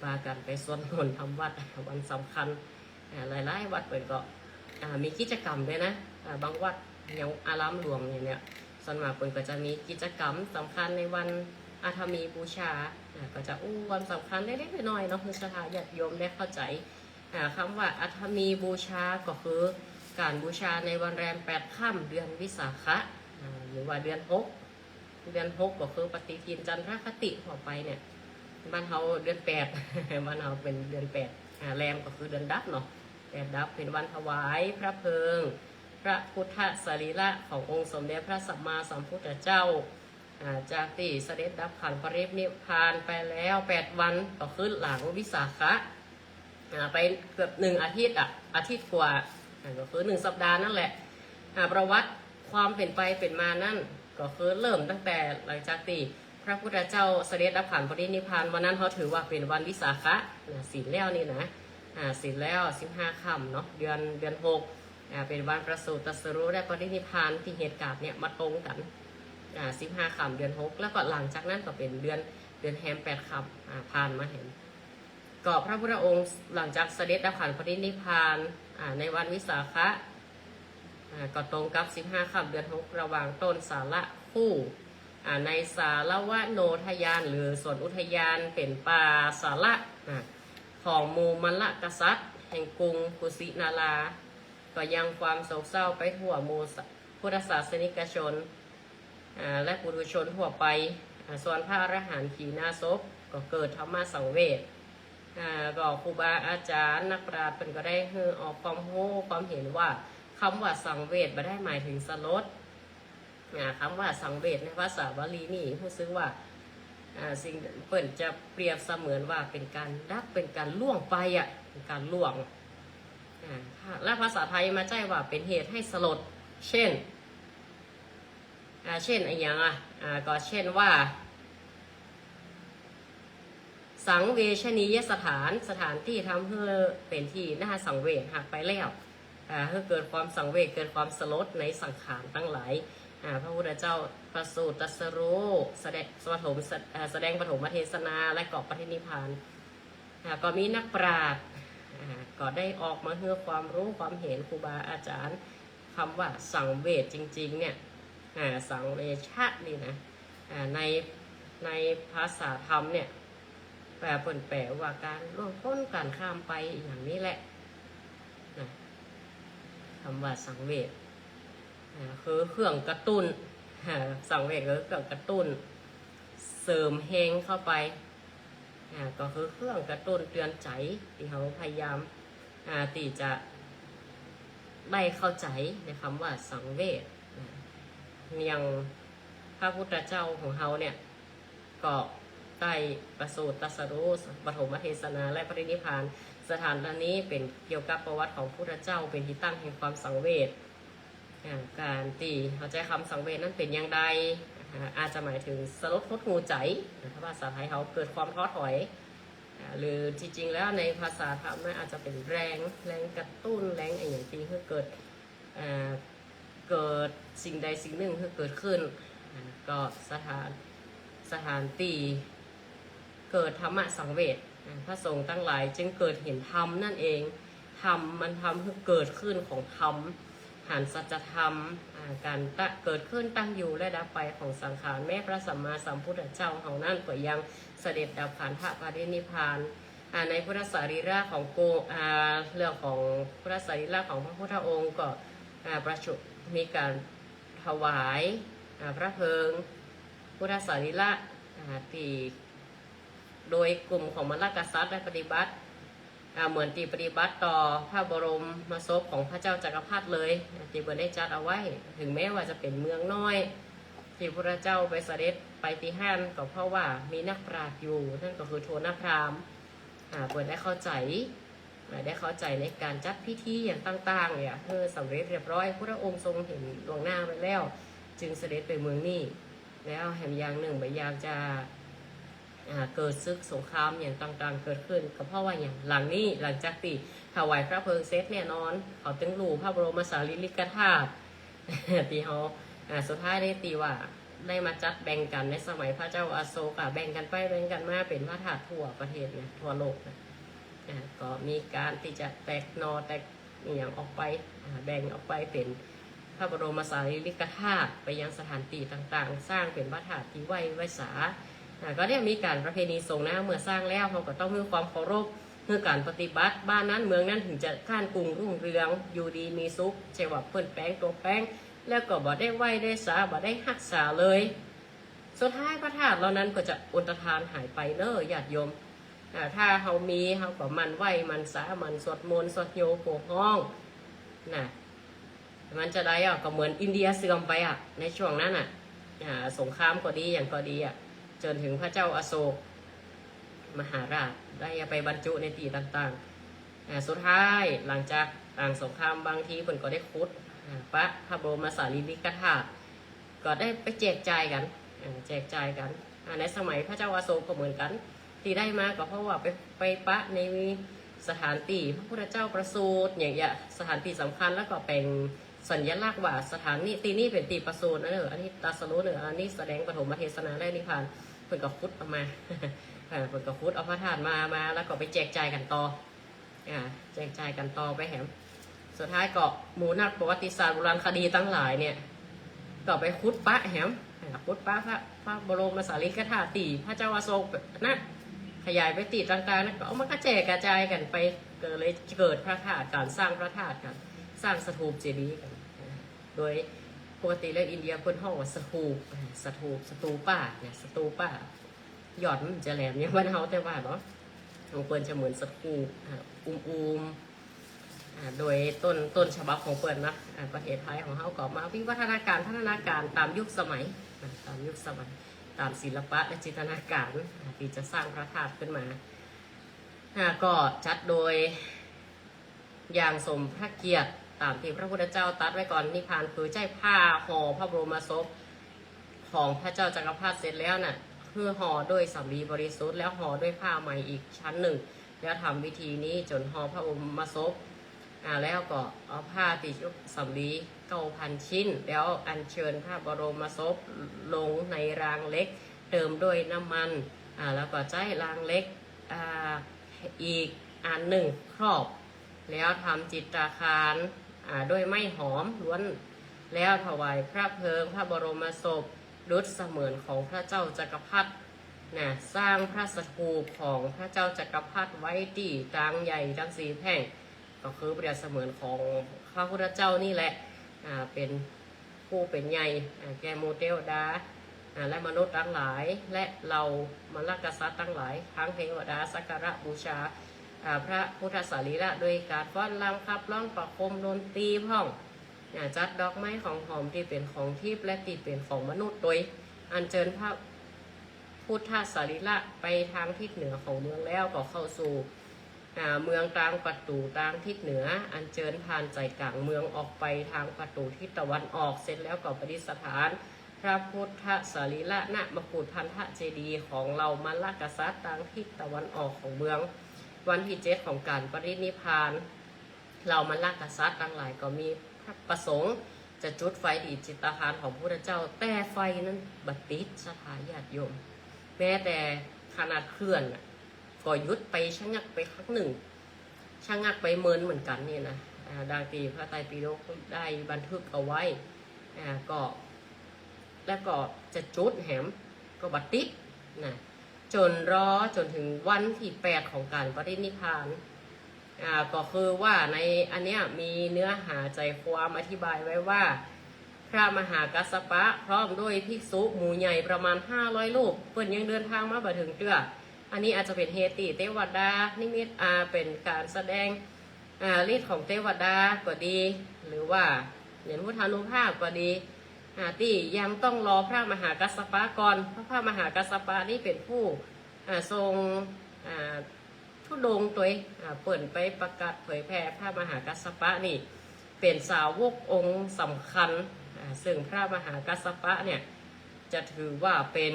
พากันไปสวดมนต์ทำวัดวันสำคัญหลายๆวัดเปิดก็มีกิจกรรมด้วยนะบางวัดอย่างอารามหลวงอย่างเนี้ยส่วนมากเปิดก็จะมีกิจกรรมสำคัญในวันอาถมีบูชาก็จะวันสำคัญเล็กๆน้อยๆเนาะคือสถาญาติโยมได้เข้าใจคำว่าอาถมีบูชาก็คือการบูชาในวันแรม8 ค่ำเดือนวิสาขะหรือว่าเดือน6ก็คือปฏิทินจันทรคติต่อไปเนี่ยบ้านเขาเดือน8บ้านเขาเป็นเดือน8แรมก็คือเดือนดับเนาะ8 ดับเป็นวันถวายพระเพลิงพระพุทธสรีระขององค์สมเด็จพระสัมมาสัมพุทธเจ้าจากที่เสด็จดับขันธ์ปรินิพพานไปแล้ว8 วันก็คือหลังวิสาขะไปเกือบ1 อาทิตย์อาทิตย์กว่าก็คือ1 สัปดาห์นั่นแหละประวัติความเป็นไปเป็นมานั่นก็คือเริ่มตั้งแต่หลังจากที่พระพุทธเจ้าเสด็จดับขันธ์ปรินิพพานวันนั้นเขาถือว่าเป็นวันวิสาขะศีลแล้วนี่นะศีลแล้ว15 ค่ำเนาะเดือน6เป็นวันประสูติตรัสรู้ได้ปรินิพพานที่เหตุการณ์เนี่ยมาตรงกัน15 ค่ำเดือน6แล้วก็หลังจากนั้นก็เป็นเดือนแฮม8 ค่ำผ่านมาเห็น ก็พระพุทธองค์หลังจากเสด็จดับขันปรินิพพานในวันวิสาขะก็ตรงกับ15ค่ำเดือน6ระหว่างต้นสาระคู่ในสารวโนทยานหรือสวนอุทยานเป็นป่าสาระของมูมลกษัตริย์แห่งกรุงกุสินาราก็ยังความโศกเศร้าไปทั่วมูพุทธศาสนิกชนและปุถุชนทั่วไปส่วนพระอรหันต์ขีณาสพก็เกิดธรรมสังเวชก็ครูบาอาจารย์นักปราชญ์เป็นก็ได้ออกความรู้ความเห็นว่าคำว่าสังเวชไม่ได้หมายถึงสลดคำว่าสังเวชในภาษาบาลีนี่รู้สึกว่าสิ่งเปิ่นจะเปรียบเสมือนว่าเป็นการดับเป็นการล่วงไปเป็นการล่วงและภาษาไทยมาใจว่าเป็นเหตุให้สลดเช่นอะไรอย่างก็เช่นว่าสังเวชนียสถานที่ทำให้เป็นที่น่าสังเวชหากไปแล้วให้เกิดความสังเวชเกิดความสลดในสังขารทั้งหลายพระพุทธเจ้าประสูติตรัสรู้แสดงปฐมเทศนาและกอบปฏินิพพานก็มีนักปราชญ์ก็ได้ออกมาให้ความรู้ความเห็นครูบาอาจารย์คำว่าสังเวชจริงๆเนี่ยสังเวชะนี่นะในภาษาธรรมเนี่ยแปลว่าการล่วงพ้นการข้ามไปอย่างนี้แหละคำว่าสังเวชคือเครื่องกระตุ้นสังเวชคือเครื่องกระตุ้นเสริมเฮงเข้าไปก็คือเครื่องกระตุ้นเตือนใจที่เขาพยายามที่จะได้เข้าใจในคำว่าสังเวชอย่างพระพุทธเจ้าของเขาเนี่ยก็ได้ประสูติตรัสรู้ปฐมเทศนาและปรินิพพานสถานนี้เป็นเกี่ยวกับประวัติของพระพุทธเจ้าเป็นที่ตั้งแห่งความสังเวชการตีเข้าใจคำสังเวชนั้นเป็นอย่างใดอาจจะหมายถึงสลดหดหูใจภาษาไทยเขาเกิดความท้อถอยหรือจริงๆแล้วในภาษาธรรมอาจจะเป็นแรงกระตุ้นแรงอย่างที่เกิดสิ่งใดสิ่งหนึ่งที่เกิดขึ้นก็สถานที่เกิดธรรมะสังเวชพระสงฆ์ทั้งหลายจึงเกิดเห็นธรรมนั่นเองธรรมมันทำให้เกิดขึ้นของธรรมหันสัจธรรมการเกิดขึ้นตั้งอยู่และดับไปของสังขารแม้พระสัมมาสัมพุทธเจ้าของนั่นก็ยังเสด็จดับขันธปรินิพพานในพุทธสรีระของเรื่องของพุทธสรีระของพระพุทธองค์ก็ประชุมมีการถวายพระเพลิงพุทธสรีระที่โดยกลุ่มของมลกษัตริย์ได้ปฏิบัติเหมือนที่ปฏิบัติต่อพระบรมศพของพระเจ้าจักรพรรดิเลยที่เบิดได้จัดเอาไว้ถึงแม้ว่าจะเป็นเมืองน้อยที่พระเจ้าไปเสด็จไปที่ห้านก็เพราะว่ามีนักปราชญ์อยู่นั่นก็คือโทนพราหมณ์เปิดได้เข้าใจในการจัดพิธีอย่างต่างๆเนี่ยเพื่อสำเร็จเรียบร้อยพระองค์ทรงเห็นดวงหน้าไปแล้วจึงเสด็จไปเมืองนี้แล้วแห่งอย่างหนึ่งพยายามจะเกิดศึกสงครามอย่างต่างๆเกิดขึ้นก็เพราะว่าอย่างหลังจากที่ถวายพระเพลิงเสร็จแน่นอนเขาตึงรูพระบรมสารีริกธาตุที่เขาสุดท้ายได้ตีว่าได้มาจัดแบ่งกันในสมัยพระเจ้าอโศกแบ่งกันไปแบ่งกันมาเป็นพระธาตุทั่วประเทศนะทั่วโลกนะก็มีการที่จะแตกอย่างออกไปแบ่งออกไปเป็นพระบรมสารีริกธาตุไปยังสถานที่ต่างๆสร้างเป็นพระธาตุที่ไว้สาก็ได้มีการประเพณีส่งนะเมื่อสร้างแล้วเขาก็ต้องมีความเคารพเพื่อการปฏิบัติบ้านนั้นเมืองนั้นถึงจะข้านกรุงรุ่งเรืองอยู่ดีมีสุขใช่ว่าเปิ้นแป้งตัวแป้งแล้วก็บ่ได้ไหวได้สาบ่ได้หักษาเลยสุดท้ายพระธาตุเหล่านั้นก็จะอุนตทานหายไปเด้อญาติโยมถ้าเขามีเขาก็มันไหวมันสามันสวดมนต์สวดโยโกห้องนะมันจะได้ก็เหมือนอินเดียเสื่อมไปในช่วงนั้นสงครามก็ดีอย่างก็ดีจนถึงพระเจ้าอโศกมหาราชได้ไปบรรจุในที่ต่างๆสุดท้ายหลังจากต่างสงครามบางทีคนก็ได้คุดพระบรมสารีริกธาตุก็ได้ไปแจกจ่ายกันในสมัยพระเจ้าอโศกก็เหมือนกันที่ได้มาก็เพราะว่าไปในสถานที่พระพุทธเจ้าประสูติอย่างสถานที่สำคัญแล้วก็เป็นสัญลักษณ์ว่าสถานนี้ตีนี้เป็นตีประสูติอันนี้ตรัสรู้อันนี้แสดงปฐมเทศนาและนิพพานเพิ่นก็คุดออกมา เปิดกระฟุดเอาพระธาตุมาแล้วก็ไปแจกจ่ายกันต่อแจกจ่ายกันต่อไปแหมสุดท้ายก็หมู่นักประวัติศาสตร์โบราณคดีตั้งหลายเนี่ยก็ไปคุดปะแหมคุดปะพระบรมสารีริกธาตุตีพระเจ้าอโศกนะขยายไปตีต่างๆนะก็เอามากระแจกกระจายกันไปเลยเกิดพระธาตุการสร้างพระธาตุกันสร้างสถูปเจดีย์กันโดยปกติแล้วอินเดียเพิ่นห้องว่าสตูป่าเนี่ยสตูป่ายอดมันจะแหลมเนี่ยวันเฮาแต่ว่าเนาะของเปิ้นจะเหมือนสตูปโดยต้นฉบับของเปิ้นนะประเทศไทยของเฮาก็มาวิวัฒนาการพัฒนาการตามยุคสมัยตามศิลปะและจินตนาการที่จะสร้างพระธาตุขึ้นมาก็จัดโดยอย่างสมพระเกียรติตามที่พระพุทธเจ้าตรัสไว้ก่อนนิพพานคือใจผ้าห่อพระบรมศพของพระเจ้าจักรพรรดิเสร็จแล้วน่ะคือห่อด้วยสำลีบริสุทธิ์แล้วห่อด้วยผ้าใหม่อีกชั้นหนึ่งแล้วทำวิธีนี้จนห่อพระบรมศพแล้วก็เอาผ้าติดยุกสำลี9,000 ชิ้นแล้วอัญเชิญพระบรมศพลงในรางเล็กเติมด้วยน้ำมันแล้วก็ใจรางเล็กอีกอันหนึ่งครอบแล้วทำจิตราคารด้วยไม้หอมล้วนแล้วถวายพระเพลิงพระบรมศพดุจเสมือนของพระเจ้าจักรพรรดิสร้างพระสถูปของพระเจ้าจักรพรรดิไว้ที่กลางใหญ่ทั้ง4 แห่งก็คือเปรียบเสมือนของพระพุทธเจ้านี่แหละเป็นผู้เป็นใหญ่แก่โมเทวดาและมนุษย์ทั้งหลายและเรามรรคกษัตริย์ทั้งหลายทั้งเทวดาสักการะบูชาพระพุทธสรีระโดยการฟ้อนรำขับร้องประโคมดนตรีพ้องจัดดอกไม้ของหอมที่เป็นของทิพย์และที่เป็นของมนุษย์โดยอัญเชิญพระพุทธสรีระไปทางทิศเหนือของเมืองแล้วก็เข้าสู่เมืองกลางประตูทางทิศเหนืออัญเชิญผ่านใจกลางเมืองออกไปทางประตูทิศตะวันออกเสร็จแล้วก็ประดิษฐานพระพุทธสรีระณมกุฏพันธเจดีย์ของเรามรรคกษัตริย์ทางทิศตะวันออกของเมืองวันที่7ของการปรินิพพานเรามรรคกษัตริย์ทั้งหลายก็มีพระประสงค์จะจุดไฟดีจิตตาคารของพระพุทธเจ้าแต่ไฟนั้นบัดติดสถาญาติโยมแม้แต่ขนาดเคลื่อนก็ยุดไปชะงักไปครั้งหนึ่งชะงักไปเมินเหมือนกันนี่นะดังที่พระไตรปิฎกได้บันทึกเอาไว้ก็แล้วก็จะจุดแหมก็บัดติดนะจนถึงวันที่8ของการปรินิพพานก็คือว่าในอันเนี้ยมีเนื้อหาใจความอธิบายไว้ว่าพระมหากัสสปะพร้อมด้วยภิกษุหมู่ใหญ่ประมาณ500 รูปเพิ่นยังเดินทางมาบ่ถึงเตื้ออันนี้อาจจะเป็นเฮติเทวดานิมิตเป็นการแสดงฤทธิ์ของเทวดาก็ดีหรือว่าเหรียญพุทธานุภาพก็ดีที่ยังต้องรอพระมหากัสสปะก่อนเพราะพระมหากัสสปะนี่เป็นผู้ทรงทุดงตัวเปิดไปประกาศเผยแพร่พระมหากัสสปะนี่เป็นสาวกองค์สำคัญซึ่งพระมหากัสสปะเนี่ยจะถือว่าเป็น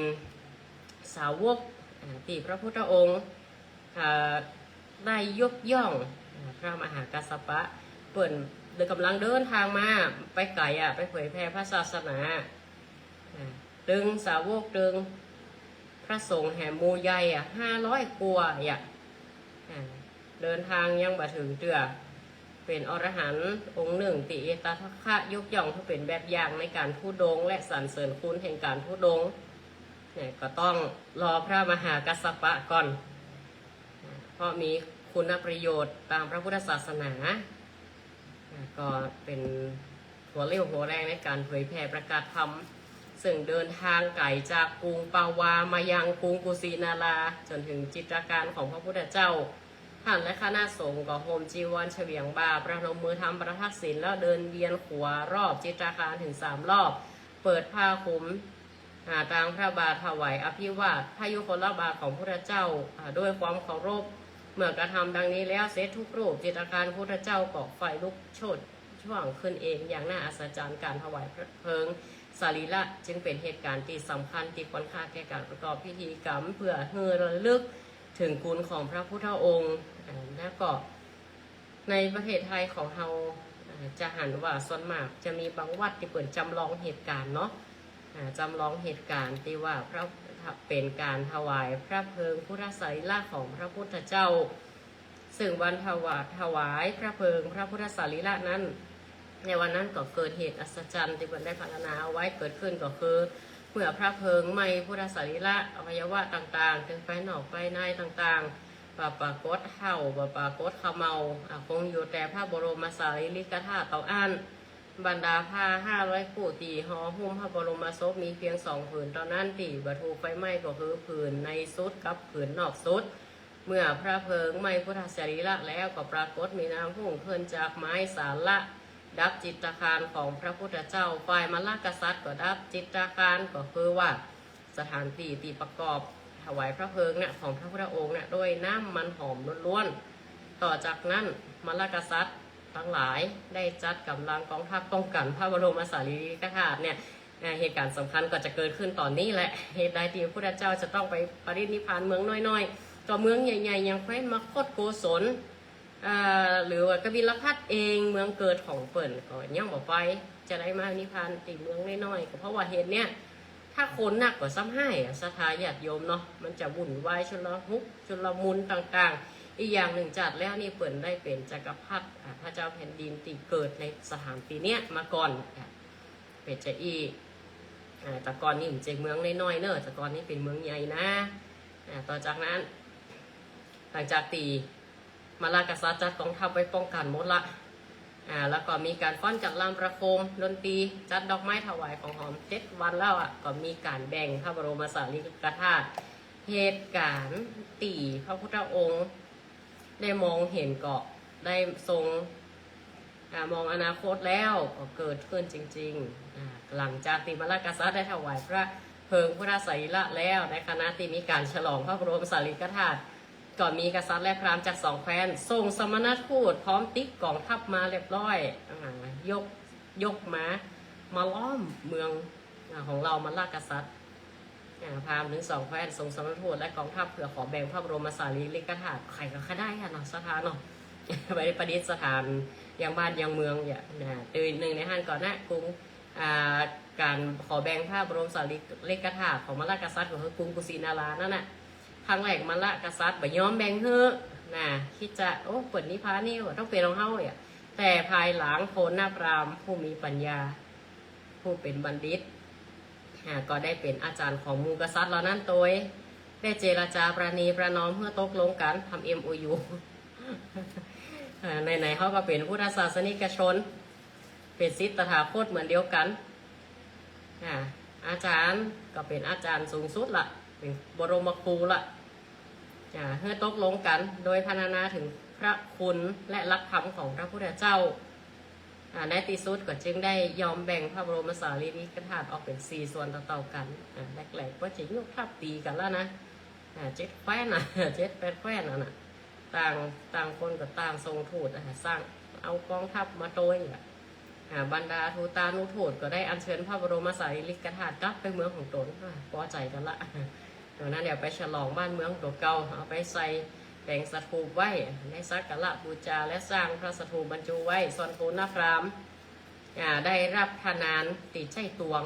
สาวกที่พระพุทธองค์ได้ยกย่องพระมหากัสสปะเปิดกำลังเดินทางมาไปไกลไปเผยแพร่พระศาสนาดึงสาวกดึงพระสงฆ์แห่หมู่ใหญ่500 กว่าเดินทางยังบ่ถึงเตื้อเป็นอรหันต์องค์หนึ่งติเอตทัคคะยกย่องที่เป็นแบบอย่างในการทุดงและสรรเสริญคุณแห่งการทุดงเนี่ยก็ต้องรอพระมหากัสสปะก่อนเพราะมีคุณประโยชน์ตามพระพุทธศาสนาก็เป็นหัวเรี่ยวหัวแรงในการเผยแผ่ประกาศธรรมซึ่งเดินทางไกลจากกรุงปาวามายังกรุงกุสินาราจนถึงจิตรการของพระพุทธเจ้าท่านและคณะสงฆ์ก็โฮมจีวรเฉวียงบ่าประนมมือทำประทักษิณแล้วเดินเวียนขวารอบจิตรการถึง3 รอบเปิดผ้าคลุมทางพระบาทถวายอภิวาทพระยุคลบาทของพระพุทธเจ้าด้วยความเคารพเมื่อกระทำดังนี้แล้วเสร็จทุกรูปจิตรการพระพุทธเจ้าก็ไฟลุกโชนช่วงขึ้นเองอย่างน่าอัศจรรย์การถวายเพลิงสรีระจึงเป็นเหตุการณ์ที่สำคัญที่ควรค่าแก่การประกอบพิธีกรรมเพื่อระลึกถึงคุณของพระพุทธองค์และก็ในประเทศไทยของเราจะหันว่าส่วนมากจะมีบางวัดที่เปิดจำลองเหตุการณ์เนาะจำลองเหตุการณ์ที่ว่าพระธ เป็นการถวายพระเพลิงพุทธสรีระของพระพุทธเจ้าซึ่งวันถวายพระเพลิงพระพุทธสรีระนั้นในวันนั้นก็เกิดเหตุอัศจรรย์ที่เพิ่นได้พรรณนาเอาไว้เกิดขึ้นก็คือเมื่อพระเพลิงไหม้พุทธสรีระอวัยวะต่างๆถึงไปนอกไปในต่างๆปรากฏเห่าปรากฏขมเมาคงอยู่แต่พระบรมสารีริกธาตุเต่าอั้นบรรดาผ้า500คู่ตีห่อหุ้มพระบรมศพมีเพียง2 ผืนเท่านั้นตีบรรทุไฟไหม้ก็คือผืนในสุดกับผืนนอกสุดเมื่อพระเพลิงไหม้พุทธสรีระแล้วก็ปรากฏมีน้ำพุ่งขึ้นจากไม้สาระดับจิตตคารของพระพุทธเจ้าฝ่ายมลกษัตริย์ก็ดับจิตตคารก็คือว่าสถานที่ที่ประกอบถวายพระเพลิงเนี่ยของพระพุทธองค์เนี่ยโดยน้ำมันหอมล้วนๆต่อจากนั้นมลกษัตริย์ทั้งหลายได้จัดกำลังกองทัพป้องกันพระบรมสารีริกธาตุเนี่ยเหตุการณ์สำคัญก็จะเกิดขึ้นตอนนี้แหละเหตุใดที่พระพุทธเจ้าจะต้องไปปรินิพพานเมืองน้อยๆต่อเมืองใหญ่ๆอย่างแคว้นมคธโกศลหรือว่ากบิลพัทเองเมืองเกิดของเปิ่นก็ยังบอกไปจะได้มานิพพานติเมืองน้อยๆก็เพราะว่าเหตุเนี้ยถ้าคนหนักกว่าซ้ำให้ศรัทธาญาติโยมเนาะมันจะวุ่นวายชุลมุนชุลมุนต่างๆอีกอย่างหนึ่งจัดแล้วนี่เปิ่นได้เป็นจักรพรรดิพระเจ้าแผ่นดินที่เกิดในสถานที่เนี้ยมาก่อนเป็นจะอีแต่ก่อนนี่มันจะเมืองน้อยๆเนอะแต่ก่อนนี่เป็นเมืองใหญ่นะต่อจากนั้นหลังจากตีมาลากษัตริย์จัดกองทัพไปป้องกันหมดละแล้วก็มีการฟ้อนจัดลำประโคมดนตรีจัดดอกไม้ถวายของหอม7 วันแล้วก็มีการแบ่งพระบรมสารีริกธาตุเหตุการณ์ตีพระพุทธองค์ได้มองเห็นเกาะได้ทรงมองอนาคตแล้วก็เกิดขึ้นจริงๆหลังจากที่มาลากษัตริย์ได้ถวายพระเพลิงพุทธสรีระแล้วในคณะที่มีการฉลองพระบรมสารีริกธาตุก็มีกษัตริย์และพราหมณ์จาก2 แคว้นส่งสมณทูตพร้อมติ๊กกองทัพมาเรียบร้อยยกมาล้อมเมืองของเรามาลากษัตริย์พราหมณ์ถึง2 แคว้นส่งสมณทูตและกองทัพเพื่อขอแบ่งพระบรมสารีริกธาตุใครก็ค่ได้ค่ะเนาะสถานเนาะไปประดิษฐานยังบ้านยังเมืองอย่างตื่นหนึ่งในห้างก่อนนะกรุงการขอแบ่งพระบรมสารีริกธาตุของมาลากษัตริย์ก็คือกรุงกุสินารานั่นแหละครั้งแรกมาละกษัตริย์บ่ยอมแบ่งเฮ้คิดจะเปิดนิพพานนี่ต้องเป็นของเฮาแต่ภายหลังโคนหน้าพราหมณ์ผู้มีปัญญาผู้เป็นบัณฑิตก็ได้เป็นอาจารย์ของมูกษัตริย์เหล่านั้นโดยได้เจรจาประนีประนอมเพื่อตกลงกันทำ MOU ในเขาก็เป็นพุทธศาสนิกชนเป็นศิษย์ตถาคตเหมือนเดียวกันอาจารย์ก็เป็นอาจารย์สูงสุดละเป็นบรมครูละเพื่อตกลงกันโดยพรรณนาถึงพระคุณและลักธรรมของพระพุทธเจ้าในที่สุดก็จึงได้ยอมแบ่งพระบรมสารีริกธาตุออกเป็น4 ส่วนต่อๆกันแรกๆก็จะยกทัพตีกันแล้วนะ7 แคว้น7-8 แคว้นน่ะต่างคนก็ต่างทรงทูตสร้างเอากองทัพมาโดยบรรดาทูตานุทูตก็ได้อัญเชิญพระบรมสารีริกธาตุกลับไปเมืองของตนพอใจกันละดังนั้นเดี๋ยวไปฉลองบ้านเมืองตัวเก่าเอาไปใส่แบ่งสถูปไว้ในสักการะบูชาและสร้างพระสถูปบรรจุไว้ส่วนโคนพราหมณ์ได้รับพนานติดใจตวง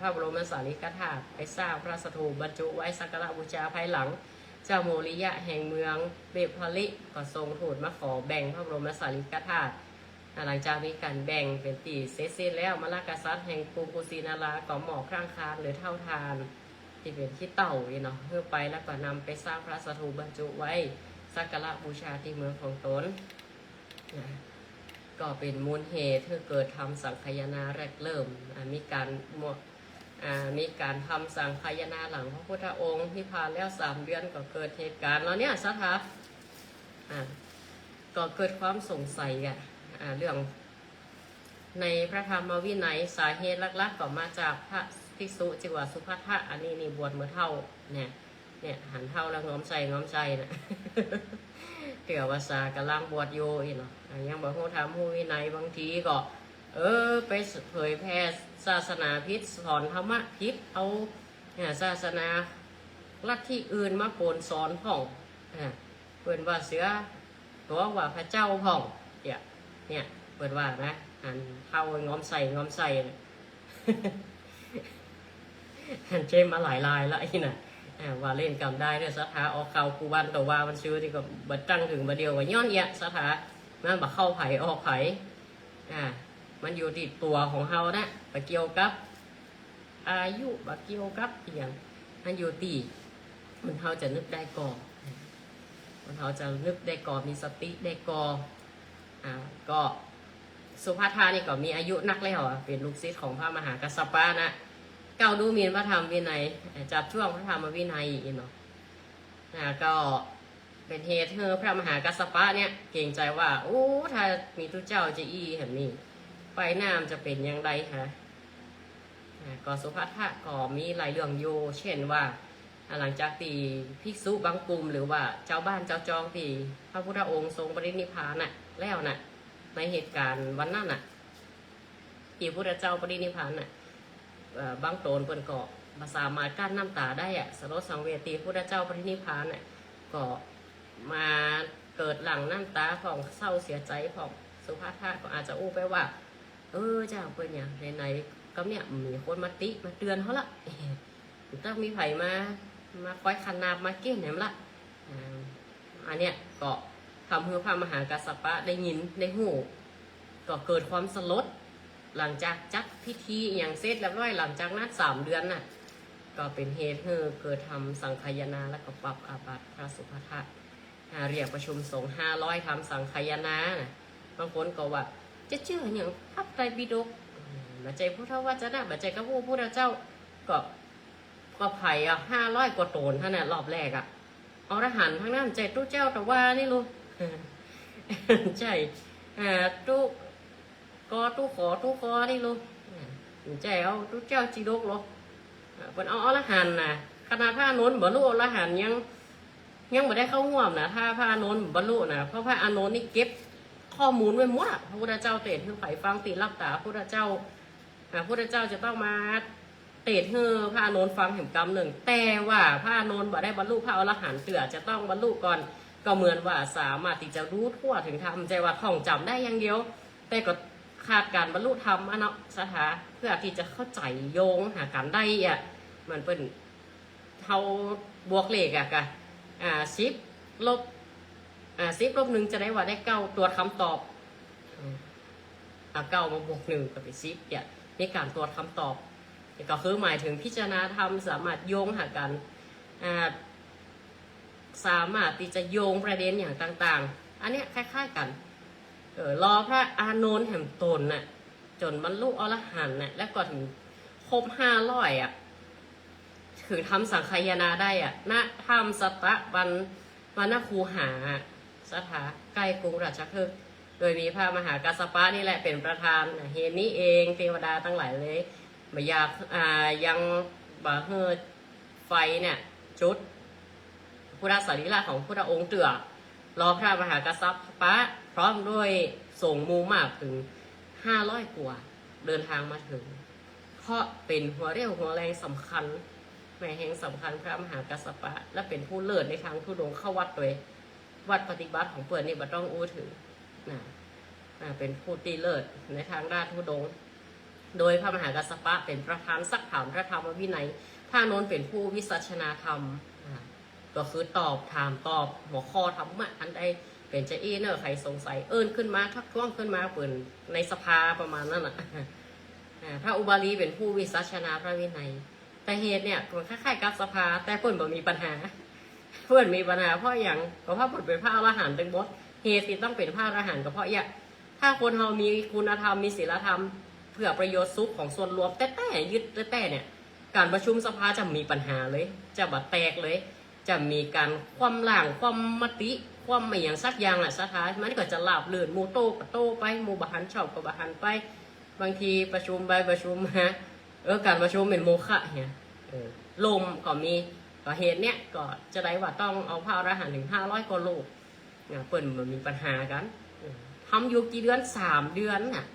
พระบรมสารีริกธาตุไปสร้างพระสถูปบรรจุไว้สักการะบูชาภายหลังเจ้าโมริยะแห่งเมืองเบพลิก็ทรงทูตมาขอแบ่งพระบรมสารีริกธาตุหลังจากมีการแบ่งเป็นตีเสร็จสิ้นแล้วมาลากษัตริย์แห่งกรุงกุสินาราก็หมอกครั่งคานหรือเท่าทานที่เป็นที่เต่าเนาะเพื่อไปแล้วก็นำไปสร้างพระสถูปบรรจุไว้สักการะบูชาที่เมืองของตนก็เป็นมูลเหตุที่เกิดทำสังคายนาแรกเริ่มมีการทำสังคายนาหลังพระพุทธองค์ที่ผ่านแล้ว3 เดือนก็เกิดเหตุการณ์แล้วเนี่ยสัทธาก็เกิดความสงสัยเรื่องในพระธรรมวินัยสาเหตุหลักๆก็มาจากพระภิกษุจิวาสุภัททะอันนี้บวชเมื่อเท่าเนี่ยหันเท่าแล้วง้อมใจนะ เกี่ยวภาษากำลังบวชโยเนาะยังบอกเขาทำผู้วินัยบางทีก็ไปเผยแพร่ศาสนาพิษสอนธรรมะพิษเอาศาสนาลัทธิอื่นมาโปนสอนพ่องเปิดว่าเสือตัวว่าพระเจ้าพ่องเนี่ยเปิดว่านะหันเท่าง้อมใส่หันเจมมาหลายลายแล้วไอ้น่ะ ว่าเล่นกรรมได้เนี่ยสถาออกเขาคูวันแต่ว่ามันชื่อที่ก็บัดตั้งถึงบัดเดียวก็ย้อนเอียสถามันบัเข้าไผ่ออกไผ่มันอยู่ที่ตัวของเฮานะบะเกี่ยวกับอายุบะเกี่ยวกับอย่างมันอยู่ที่มันเฮาจะนึกได้ก่อนมันเฮาจะนึกได้ก่อนมีสติได้ก่อนก็สุภาธานี่ก็มีอายุนักแล้วเป็นลูกศิษย์ของพระมหากัสสปะนะเก้าดูมีนพระธรรมวินัยจับช่วงพระธรรมวินัยอีกเนาะก็เป็นเหตุให้พระมหากัสสปะเนี่ยเก่งใจว่าโอ้ถ้ามีทุเจ้าจะอีเห็นนี่ไปน้ำจะเป็นยังไงฮะก็สุภาธาก็มีหลายเรื่องโยเช่นว่าหลังจากที่ภิกษุบางกลุ่มหรือว่าเจ้าบ้านเจ้าจองที่พระพุทธองค์ทรงปรินิพพานน่ะแล้วน่ะในเหตุการณ์วันนั้นน่ะที่พระพุทธเจ้าปรินิพพานน่ะบางโตนเปิ้นก็มาสามารถกั้นน้ำตาได้สลดสังเวทีพระพุทธเจ้าปรินิพพานน่ะก็มาเกิดหลังน้ำตาของเศร้าเสียใจของสุภาธาก็อาจจะอู้ไปว่าเจ้าเปิ้นอย่างไหนๆก็เนี่ยมีคนมาติมาเตือนเขาละต้องมีไผ่มาคอยคันนาบมาเก้นแหนมละอันเนี้ยก็ทำให้พระมหากัสสปะได้ยินได้หูก็เกิดความสลดหลังจากจัดพิธีอย่างเสร็จแล้วร้อยหลังจากนั้น3 เดือนน่ะก็เป็นเหตุให้เกิดทำสังฆายนาและก็ปรับอาบัติพระสุภาธาเรียกประชุมสงฆ์500ทำสังฆายนาบางคนก็ว่าจะเชื่ออย่างพระไตรปิฎกบัจจัยพุทธวจนะบัจจัยกระพู้พุทธเจ้าก็ไผ่500 กว่าโตนท่านน่ะรอบแรกอรหันต์ทั้งนั้นใจตู้เจ้าแต่ว่านี่ลูกใช่ตู้ขอนี่ลูกใจเอาตู้เจ้าจีดกหรอเป็นเอาอรหันต์นะขนาดพระนนท์บรรลุอรหันต์ยังไม่ได้เข้าห่วมนะถ้าพระนนท์บรรลุนะเพราะพระอานนท์นี่เก็บข้อมูลไว้หมดพระพุทธเจ้าเตะคือไผ่ฟังตีรับตาพระพุทธเจ้าจะต้องมาเตะให้พระอานนท์ฟังแห่งกรรมหนึ่งแต่ว่าพระอานนท์บ่ได้บรรลุพระอรหันต์เตือจะต้องบรรลุก่อนก็เหมือนว่าสามารถที่จะรู้ทั่วถึงธรรมใจว่าท่องจำได้อย่างเดียวแต่ก็ขาดการบรรลุธรรมเนาะสถาเพื่อที่จะเข้าใจโยงหาการได้มันเป็นเท่าบวกเลขกะ10 ลบ1จะได้ว่าได้9ตัวคำตอบ9 มาบวก 1ก็เป็น10ในการตรวจคำตอบก็คือหมายถึงพิจารณาธรรมสามารถโยงหากันสามารถที่จะโยงประเด็นอย่างต่างๆอันนี้คล้ายๆกันรอพระอานนท์แห่งตนน่ะจนบรรลุอรหันต์น่ะแล้วก็ถึงครบ500ถึงทำสังฆายนาได้ณธรรมสตะวันคูหาสถาใกล้กรุงราชคฤห์โดยมีพระมหากัสสปะนี่แหละเป็นประธานเหตุนี้เองเทวดาทั้งหลายเลยมาอยากยังบ่เฮือไฟเนี่ยจุดพุทธสรีระของพุทธองค์เตือรอพระมหากัสสปะพร้อมด้วยส่งมูมากถึง500 กว่าเดินทางมาถึงเพราะเป็นหัวเรี่ยวหัวแรงสำคัญแม่แห่งสำคัญพระมหากัสสปะและเป็นผู้เลิศในทางธุดงค์เข้าวัดโดยวัดปฏิบัติของเปิดนี่บ่ต้องอู้ถึงเป็นผู้ตีเลิศในทางด้านธุดงค์โดยพระมหากัสสปะเป็นประธานซักถามพระธรรมวินัยพระนนท์เป็นผู้วิสัชนาธรรมก็คือตอบหัวข้อธรรมะอันใดเป็นจะเนอใครสงสัยขึ้นมาทักท้วงขึ้นมาเปิดในสภาประมาณนั้นพระอุบาลีเป็นผู้วิสัชนาพระวินัยแต่เหตุเนี่ยมันคล้ายๆกับสภาแต่เพื่อนบ่มีปัญหาเพราะอย่างก็เพราะเปิดเป็นพระอรหันต์เป็นบทเหตุที่ต้องเป็นพระอรหันต์ก็เพราะถ้าคนเรามีคุณธรรมมีศีลธรรมเพื่อประโยชน์สุขของส่วนรวมแต่ยึดแต่เนี่ยการประชุมสภาจะมีปัญหาเลยจะบัดแตกเลยจะมีการความหลังความมติความไม่อย่างสักอย่างสถานมันก็จะลาบเลื่อนมูโต้กับโต้ไปมูบหันชอบกับบหันไปบางทีประชุมไปประชุมการประชุมเป็นโมฆะเนี่ยลมก็มีก็เหตุเนี้ยก็จะได้ว่าต้องเอาพระอรหันต์ถึง500 กว่าลูกเปิ่นมันมีปัญหากันทำอยู่กี่เดือน3 เดือนน่ะ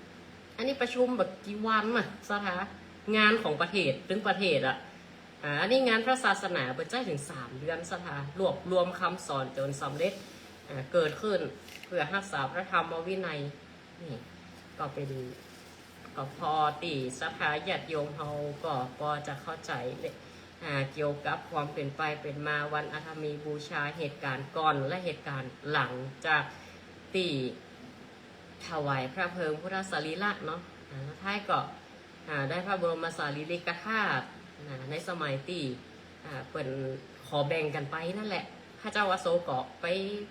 อันนี้ประชุมแบบกี่วันสถางานของประเทศถึงประเทศอันนี้งานพระศาสนาเปิดใจถึง3 เดือนสถารวมคำสอนจนสำเร็จเกิดขึ้นเพื่อรักษาพระธรรมวินัยนี่ก็เป็นก็พอตีสภาญาติโยมเขาก็พอจะเข้าใจ เกี่ยวกับความเป็นไปเป็นมาวันอาธมีบูชาเหตุการณ์ก่อนและเหตุการณ์หลังจากตีถวายพระเพลิงพุทธสรีระเนาะแล้วท้ายก็ได้พระบรมสารีริกธาตุในสมัยตีเปิ่นขอแบ่งกันไปนั่นแหละพระเจ้าอโศกก็ไป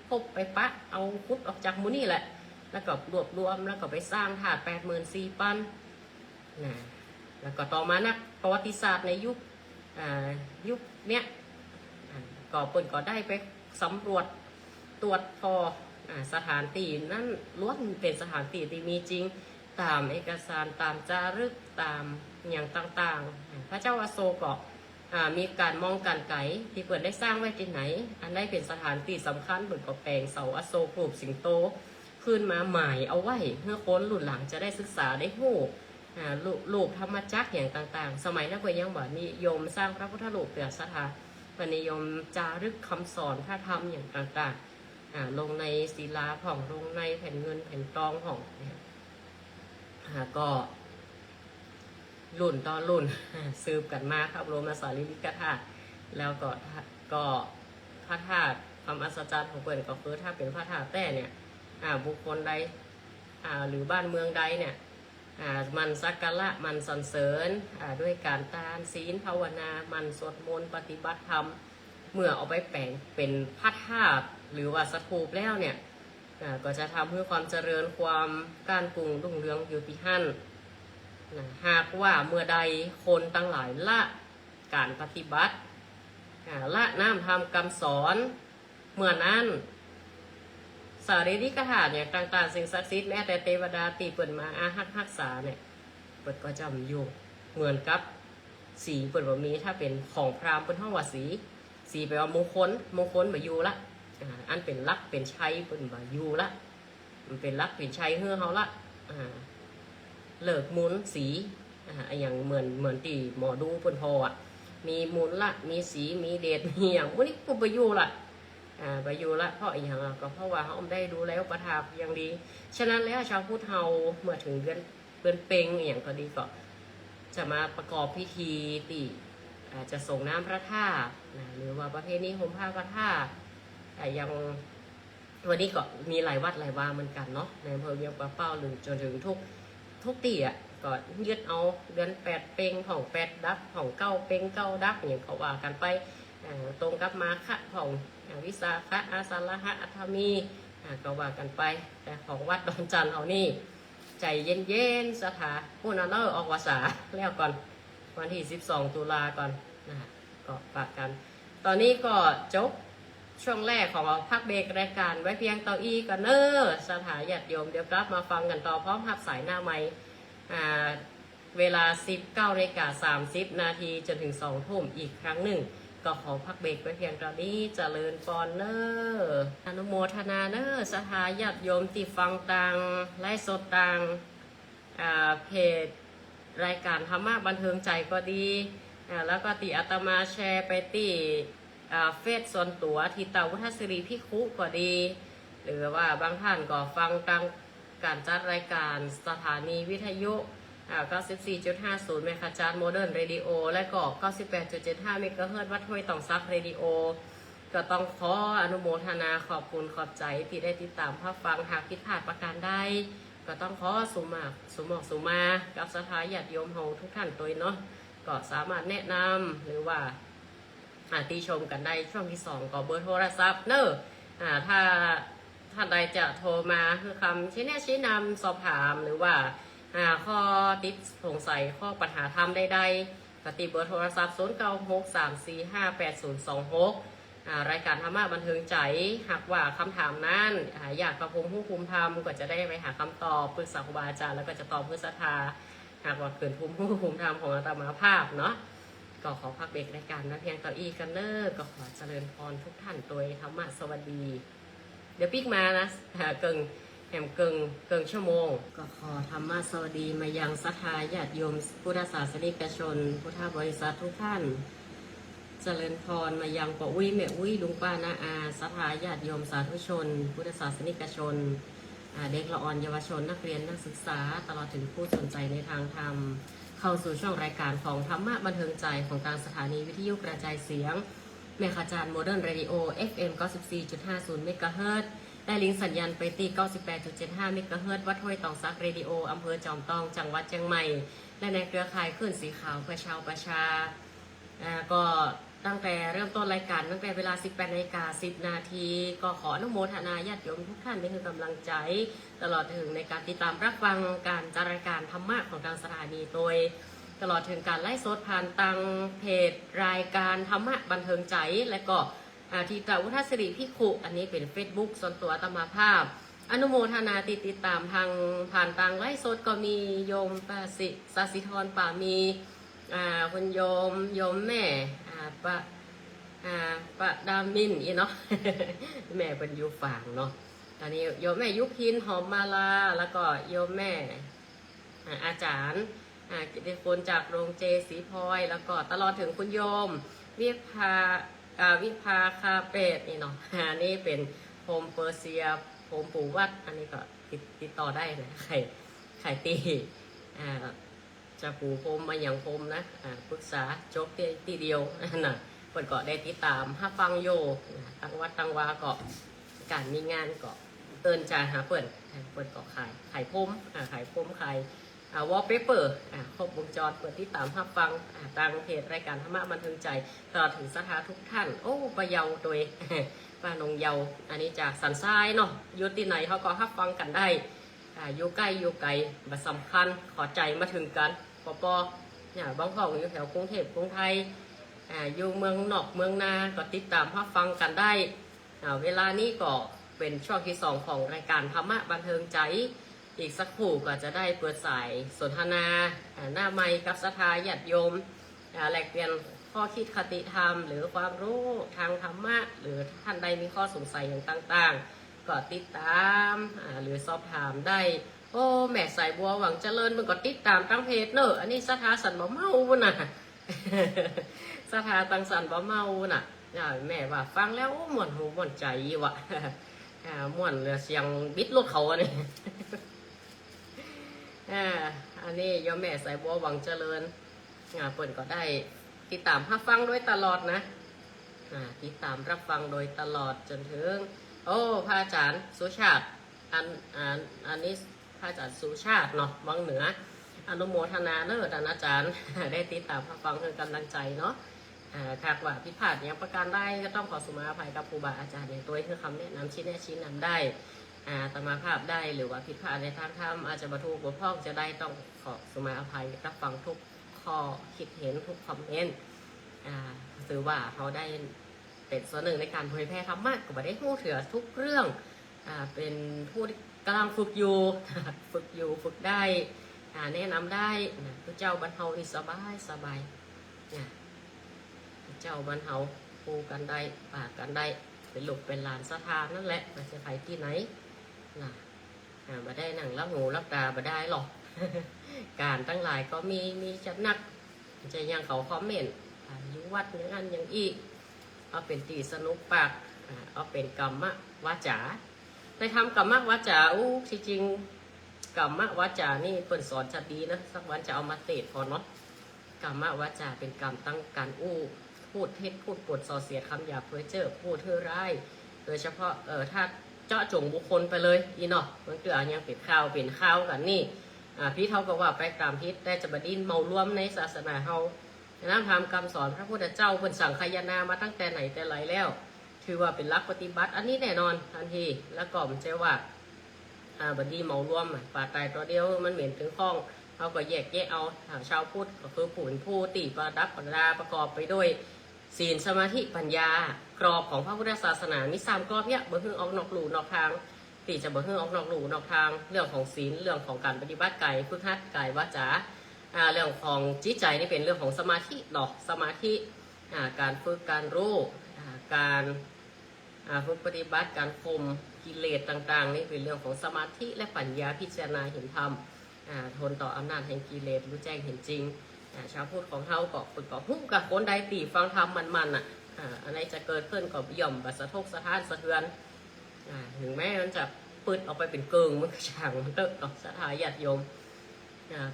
พบไปปะเอาพุทธออกจากมูนี่แหละแล้วก็รวบรวมแล้วก็ไปสร้างถาด84,000 ปั้นแล้วก็ต่อมานักประวัติศาสตร์ในยุคเนี้ยก็เปิ่นก็ได้ไปสำรวจตรวจพอสถานที่นั้นล้วนเป็นสถานที่ที่มีจริงตามเอกสารตามจารึกตามอย่างต่างๆพระเจ้าอโศกก็มีการมองการไกลที่เปิดได้สร้างไว้ที่ไหนอันได้เป็นสถานที่สำคัญเปิดก็แปลงเสาอโศกรูปสิงโตขึ้นมาหมายเอาไว้เพื่อคนรุ่นหลังจะได้ศึกษาได้หู้รูปธรรมจักรอย่างต่างๆสมัยนั้นก็ยังบอกนิยมสร้างพระพุทธรูปเปลือกสถาปนิยมจารึกคำสอนพระธรรมอย่างต่างๆลงในศิลาผ่องลงในแผ่นเงินแผ่นทองผ่องก็รุ่นต่อรุ่นสืบกันมาครับบรมสารีริกธาตุแล้วก็พระธาตุความอัศจรรย์ของเปิ่นก็คือถ้าเป็นพระธาตุแต่เนี่ยบุคคลใดหรือบ้านเมืองใดเนี่ยมันสักการะมันสรรเสริญด้วยการทานศีลภาวนามันสวดมนต์ปฏิบัติธรรมเมื่อเอาไปแปลงเป็นพระธาตุหรือว่าสถูปแล้วเนี่ยก็จะทำให้ความเจริญความการกรุงรุ่งเรืองอยู่ที่หั่นหากว่าเมื่อใดคนตั้งหลายละการปฏิบัติละน้ำทำกรรมสอนเมื่อนั้นสารีริกธาตุเนี่ยต่างๆสิ่งศักดิ์สิทธิ์แม้แต่เทวดาตีเปิ่นมาอารักษาเนี่ยเปิ่นก็จำอยู่เหมือนกับสีเปิ่นว่ามีถ้าเป็นของพราหมณ์เปิ่นห้องว่าสีแปลว่ามงคลมาอยู่ละอันเป็นลักเป็นชัยเปิ่นว่าอยู่ละมันเป็นลักเป็นชัยเฮือเฮาละเลิกมุนสีอย่างเหมือนตีหมอดูเปิ่นพอมีมุนละมีสีมีเดชมีอย่างพวกนี้ก็ไปอยู่ละไปอยู่ละเพราะอย่างก็เพราะว่าเขาได้ดูแล้วประทับอย่างดีฉะนั้นแล้วชาวพุทธเฮาเมื่อถึงเดือนเพ็ญอย่างก็ดีก็จะมาประกอบพิธีตีจะส่งน้ำพระธาตุหรือว่าประเพณีห่มผ้าพระธาตุยังวันนี้ก็มีหลายวัดหลายวาเหมือนกันเนาะในอำเภอเวียงป่าเป้าหรือจนถึงทุกตีก็ยึดเอาเดือน8 เพ็ญของ8 ดับของ9 เพ็ญ9 ดับอย่างเขาว่ากันไปตรงกับมาฆะของวิสาขะอาสาฬหะอัฐมีก็ว่ากันไปแต่ของวัดดอนจันทร์เอานี่ใจเย็นๆสถาพูดเอาออกวาสาแล้วก่อนวันที่12 ตุลาก่อนก็ฝากกันตอนนี้ก็จบช่วงแรกของพักเบรกรายการไว้เพียงเต้าอี้กันเนอสถาญาติโยมเดี๋ยวกลับมาฟังกันต่อพร้อมหับสายหน้าไม้เวลา 19:30 นาทีจนถึง 2 ทุ่มอีกครั้งหนึ่งก็ขอพักเบรกไว้เพียงตอนนี้เจริญพรเนออนุโมทนาเนอสถาญาติโยมที่ฟังตังไลฟ์สดตังเพจรายการธรรมะบันเทิงใจก็ดีแล้วก็ติอาตมาแชร์ไปที่เฟซส่วนตัวที่เตาวุฒศิริพิคุก็ดีหรือว่าบางท่านก็ฟังตังการจัดรายการสถานีวิทยุ94.50 เมกะจาร์โมเดิร์นเรดิโอและก็ 98.75 เมกะเฮิรตซ์วัดห้วยตองซักเรดิโอก็ต้องขออนุโมทนาขอบคุณขอบใจที่ได้ติดตามรับฟังหากผิดพลาดประการใดก็ต้องขอสุมากับสถาญาติโยมเฮาทุกท่านตัวเนาะก็สามารถแนะนำหรือว่าติชมกันได้ช่วงที่2ก็เบอร์โทรศัพท์เนอะถ้าท่านใดจะโทรมาคือคำชี้นำสอบถามหรือว่าข้อติดสงสัยข้อปัญหาธรรมใดๆกติเบอร์โทรศัพท์0963458026รายการธรรมะบันเทิงใจหากว่าคำถามนั้นอยากกระพงผู้ภูมิธรรมก็จะได้ไปหาคำตอบปรึกษาครูบาอาจารย์แล้วก็จะตอบเพื่อศรัทธาหากว่าเกิดภูมิธรรมของอาตมาภาพเนาะก็ขอพักเบรกรายการนะเพียงต่ออีกันเนอร์ก็ขอเจริญพรทุกท่านตัวธรรมะสวัสดีเดี๋ยวปิ๊กมานะเกิงชั่วโมงก็ขอธรรมะสวัสดีมายังศรัทธาญาติโยมพุทธศาสนิกชนพุทธบริษัททุกท่านเจริญพรมายังป่าอุ้ยแม่อุ้ยลุงป้านาอาศรัทธาญาติโยมสาธุชนพุทธศาสนิกชนเด็กละอ่อนเยาวชนนักเรียนนักศึกษาตลอดถึงผู้สนใจในทางธรรมค เข้าสู่ช่วงรายการของธรรมะบันเทิงใจของทางสถานีวิทยุกระจายเสียงแม่ขจารย์โมเดิร์นเรดิโอ FM 94.50 เมกะเฮิรตซ์ได้ลิงก์สัญญาณไปที่ 98.75 เมกะเฮิรตซ์วัดห้วยตองซักเรดิโออำเภอจอมทองจังหวัดเชียงใหม่และในเครือข่ายคลื่นสีขาวประชาประชาก็ตั้งแต่เริ่มต้นรายการตั้งแต่เวลา 18:10 นาทีก็ขออนุโมทนาญาติโยมทุกท่านที่คือกำลังใจตลอดถึงในการติดตามรับฟังการจัดรายการธรรมะของทางสถานีโดยตลอดถึงการไลฟ์สดผ่านทางเพจรายการธรรมะบันเทิงใจและก็ทีตาวุฒศิริพิขุอันนี้เป็น Facebook ส่วนตัวอาตมาภาพอนุโมทนาติดตามทางผ่านทางไลฟ์สดก็มีโยมปาสิสสิธรป่ามีคุณโยมแม่ปะดามินอีเนาะ แม่เป็นยูฝางเนาะตอนนี้โยมแม่ยุพินหอมมาลาแล้วก็โยมแม่อาจารย์กิติคุณจากโรงเจสีพลอยแล้วก็ตลอดถึงคุณโยมวิภาคาเป็ดนี่เนาะนี่เป็นโฮมเปอร์เซียโฮมปู่วัดอันนี้ก็ติดต่อได้นะไข่ตีจะปูพรมมาอย่างพรมนะปรึกษาจบทีเดียวนะเปิดก็ได้ติดตามฮับฟังโยตั้งวัดตั้งวาก็การมีงานก็เอินจ่าหาเปิดก็ขายพรมขายพรมขายวอลเปเปอร์ครบวงจรเปิดที่ตามฮับฟังทางเพจรายการธรรมะบันเทิงใจตลอดถึงสถาทุกท่านโอ้ปะเยาโดยป้านงเยาอันนี้จากสันทรายเนาะอยู่ที่ไหนเขาก็ฮับฟังกันได้อยู่ใกล้อยู่ไกลบัดสำคัญขอใจมาถึงกันปอเนี่ยบางของอยู่แถวกรุงเทพกรุงไทยอยู่เมืองนอกเมืองนาก็ติดตามรับฟังกันได้เวลานี้ก็เป็นช่วงที่2ของรายการธรรมะบันเทิงใจอีกสักครู่ก็จะได้เปิดสายสนทนาหน้าไมค์กับศรัทธาญาติโยมแลกเปลี่ยนข้อคิดคติธรรมหรือความรู้ทางธรรมะหรือท่านใดมีข้อสงสัยอย่างต่างๆก็ติดตามหรือสอบถามได้โอ้แม่สายบัวหวังเจริญมันก็ติดตามตั้งเพจเนอะอันนี้ศรัทธาสันบ่เมาน่ะ ศรัทธาตังสันบ่เมาน่ะแม่ว่าฟังแล้วม่วนหูม่วนใจวะม่วนเสียงบิดรถเขาอันนี้ อันนี้โยมแม่สายบัวหวังเจริญเปิดก็ได้ติดตามรับฟังโดยตลอดนะติดตามรับฟังโดยตลอดจนถึงโอ้พระอาจารย์สุชาติอันนี้พระอาจารย์สุชาติเนาะวังเหนืออนุโมทนาเนอะท่านอาจารย์ ได้ติดตามรับฟังคือกำลังใจเนาะหากว่าผิดพลาดอย่างประการใดก็ต้องขอสมาอภัยกับครูบาอาจารย์อย่างตัวคือคำแนะนำชี้นำได้ตมาภาพได้หรือว่าผิดพลาดในทางธรรมอาจจะบรรทุกบกพร่องจะได้ต้องขอสมาอภัยรับฟังทุกข้อคิดเห็นทุกคอมเมนต์ถือว่าเขาได้เป็นส่วนหนึ่งในการเผยแพร่ธรรมะก็บ่ได้พูดถึงทุกเรื่องเป็นผู้กำลังฝึกอยู่ ฝึกได้แนะนำได้พระเจ้าบรรเทานี่สบายพระเจ้าบรรเทาปูกันได้ปากกันได้เป็นลูกเป็นหลานศรัทธานั่นแหละมาจะใครที่ไหนมาได้หนังรับหูรับตามาได้หรอก การตั้งหลายก็มีจัดนักจะยังเขาคอมเมนต์ยุวัดอย่างนั้นอย่างอีกเอาเป็นตีสนุกปากเอาเป็นกรรมวาจาในทำกรรมวาจาที่จริงกรรมวาจานี่เปิ่นสอนชัดดีนะสักวันจะเอามาเตะพอเนาะกรรมวาจาเป็นกรรมตั้งการพูดเท็จพูดปดส่อเสียดคำหยาบเพ้อเจ้อพูดเท่อร้ายโดยเฉพาะถ้าเจาะจงบุคคลไปเลยอีเนาะมันเกิดยังเป็นข้าวกันนี่พี่เท่ากับว่าไปตามพิษได้จะบดินเมารวมในศาสนาเฮาน้ำทำคำสอนพระพุทธเจ้าเป็นสั่งขยานามาตั้งแต่ไหนแต่ไรแล้วถือว่าเป็นหลักปฏิบัติอันนี้แน่นอนทันทีแล้วก็มันจะว่าบดีเมารวมป่าตายตัวเดียวมันเหม็นถึงข้องเขาก็แยกเอาชาวพุทธก็คือผู้ตีประดับประดาประกอบไปด้วยศีลสมาธิปัญญากรอบของพระพุทธศาสนามี3กรอบเนี่ยบ่ฮึ่งออกนอกหลู่นอกทางตีจะบ่ฮึ่งออกนอกหลู่นอกทางเรื่องของศีลเรื่องของการปฏิบัติกายฝึกหัดกายวาจาเรื่องของจิตใจนี่เป็นเรื่องของสมาธิเนาะสมาธิการฝึกการรู้การฝึกปฏิบัติการข่มกิเลสต่างๆนี่เป็นเรื่องของสมาธิและปัญญาพิจารณาเห็นธรรมทนต่ออำนาจแห่งกิเลสรู้แจ้งเห็นจริงชาวพุทธของเฮาก็ฝึกหุ้มกับคนใดตีฟังธรรมมันอะไรจะเกิดขึ้นก็ย่อมบัสะทกสะท้านสะเทือนถึงแม้มันจะปืดออกไปเป็นเกิงมันก็ช่างมันเติบต่อศรัทธาญาติโยม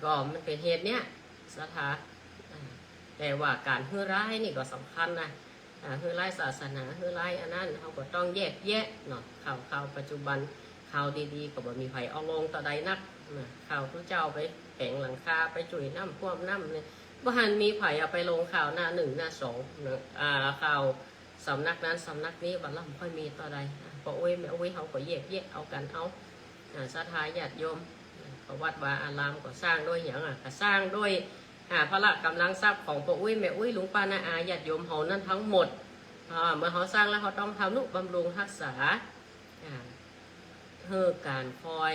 ก็มันเป็นเหตุเนี้ย สถาแต่ว่าการฮื้อร้ายนี่ก็สำคัญนะฮื้อร้ายศาสนาฮื้อร้ายอันนั้นเขาก็ต้องแยกแยะเนาะข่าวปัจจุบันข่าวดีๆก็บ่มีไผเอาลงต่อใดนักข่าวผู้เจ้าไปแผงหลังคาไปจุ่ยน้ำท่วมน้ำเลยบ่หันมีไผเอาไปลงข่าวหน้า1หน้า2ข่าวสำนักนั้นสำนักนี้บัดล่ำค่อยมีต่อใดพอแม่เขาก็แยกแยะเอากันเอาศรัทธาญาติโยมวัดวาอารามก็สร้างด้วยอย่างก็สร้างด้วยพละกำลังทรัพย์ของพ่อแม่หลวงป้านาอาญาติโยมเขานั่นทั้งหมดเมื่อเขาสร้างแล้วเขาต้องทำนุบำรุงรักษาเพื่อการคอย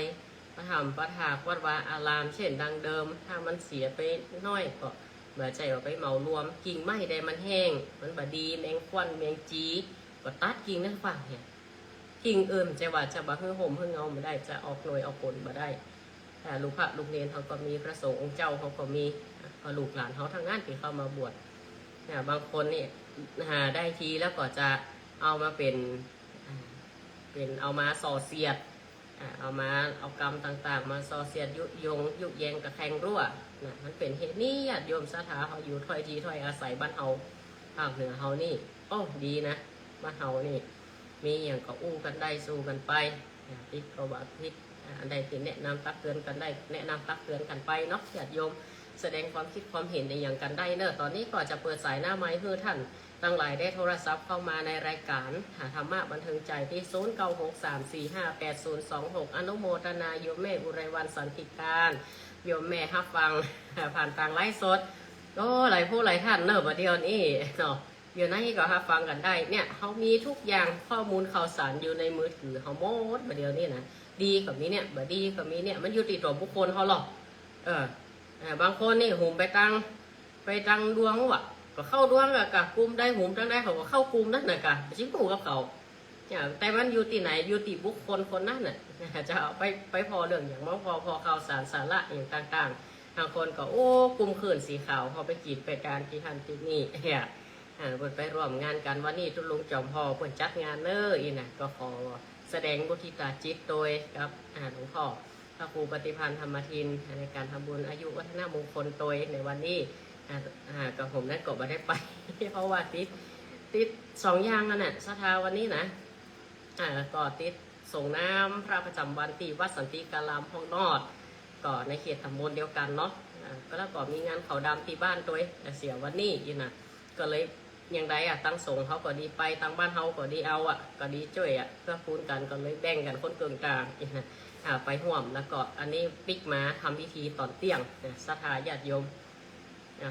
ประทำประทาวัดวาอารามเช่นดังเดิมถ้ามันเสียไปน้อยก็เบื่อใจเอาไปเหมารวมกิ่งไม้ใดมันแห้งมันบดีแมงควันแมงจีก็ตัดกิ่งนั่นฝ่าเนี่ยกิ่งจะว่าจะบ่เฮือห่มเฮือเงาไม่ได้จะออกหน่วยออกผลมาได้แต่ลูกพระลูกเนรเขาก็มีพระสงฆ์องค์เจ้าเขาก็มีลูกหลานเขาทั้งนั้นที่เข้ามาบวชบางคนนี่ได้ทีแล้วก็จะเอามาเป็นเอามาส่อเสียดเอามาเอากรรมต่างๆมาส่อเสียดยุแยงกับแข่งรั่วมันเป็นเหตุนี้ญาติโยมศรัทธาเขาอยู่ถ้อยทีถ้อยอาศัยบ้านเฮาภาคเหนือเฮานี่โอ้ดีนะบ้านเฮานี่มีอย่างก็อู้กันได้สู้กันไปทิศประวัติทิศอันใดที่แนะนำตักเตือนกันได้แนะนำตักเตือนกันไปเนาะญาติโยมแสดงความคิดความเห็นในอย่างกันได้เนอะตอนนี้ก็จะเปิดสายหน้าไม้เพื่อท่านตั้งหลายได้โทรศัพท์เข้ามาในรายการธรรมะบันเทิงใจที่0963458026อนุโมทนาโยมแม่อุไรวันสันติการโยมแม่ฮับฟังผ่านทางไลฟ์สดโอ้หลายผู้หลายท่านเนอะมาเดียวนี้เนาะอยู่นั่นก็ฮับฟังกันได้เนี่ยเขามีทุกอย่างข้อมูลข่าวสารอยู่ในมือถือเขาหมดมาเดียวนี้นะดีกับนี้เนี่ยบ่ดีกับนี้เนี่ยมันอยู่ที่ตัวบุคคลเขาหรอกบางคนนี่หุ่มไปตังดวงว่ะก็เข้าดวงกับกลุ่มได้หุ่มตั้งได้เขาก็เข้ากลุ่มนั่นน่ะกะชิ้นหูกับเขาแต่มันอยู่ที่ไหนอยู่ที่บุคคลคนนั้นน่ะจะเอาไปพอเรื่องอย่างมั่งพอข่าวสารสาระอย่างต่างๆบางคนก็โอ้กลุ่มขื่นสีขาวพอไปกีดไปการที่ทันที่นี่เปิดไปร่วมงานกันวันนี้ทุลุงจอมพอเปิดจัดงานเนออีน่ะก็ขอแสดงบุทิตาจิตโดยกับหลวงพ่อพระครูปฏิพันธ์ธรรมทินในการทำบุญอายุวัฒนมงคลโดยในวันนี้กับผมนั้นก็ไม่ได้ไป เพราะว่าติด2 อย่างนั่นแหละศรัทธาวันนี้นะก็ติดส่งน้ำพระประจำวันที่วัดสันติการามห้องนอดก็ในเขตตำบลเดียวกันเนาะก็แล้วก็มีงานเขาดำที่บ้านตัวเสียวันนี้อีน่ะก็เลยอย่างไรตั้งส่งเขาก็ดีไปตั้งบ้านเขาก็ดีเอาก็ดีช่วยเพื่อคูณกันก็เลยแบ่งกันคนเกินกลางอีน่ะไปห่วมแล้วก็อันนี้ปิกมาทำพิธีตอนเตี้ยงศรัทธาญาติโยม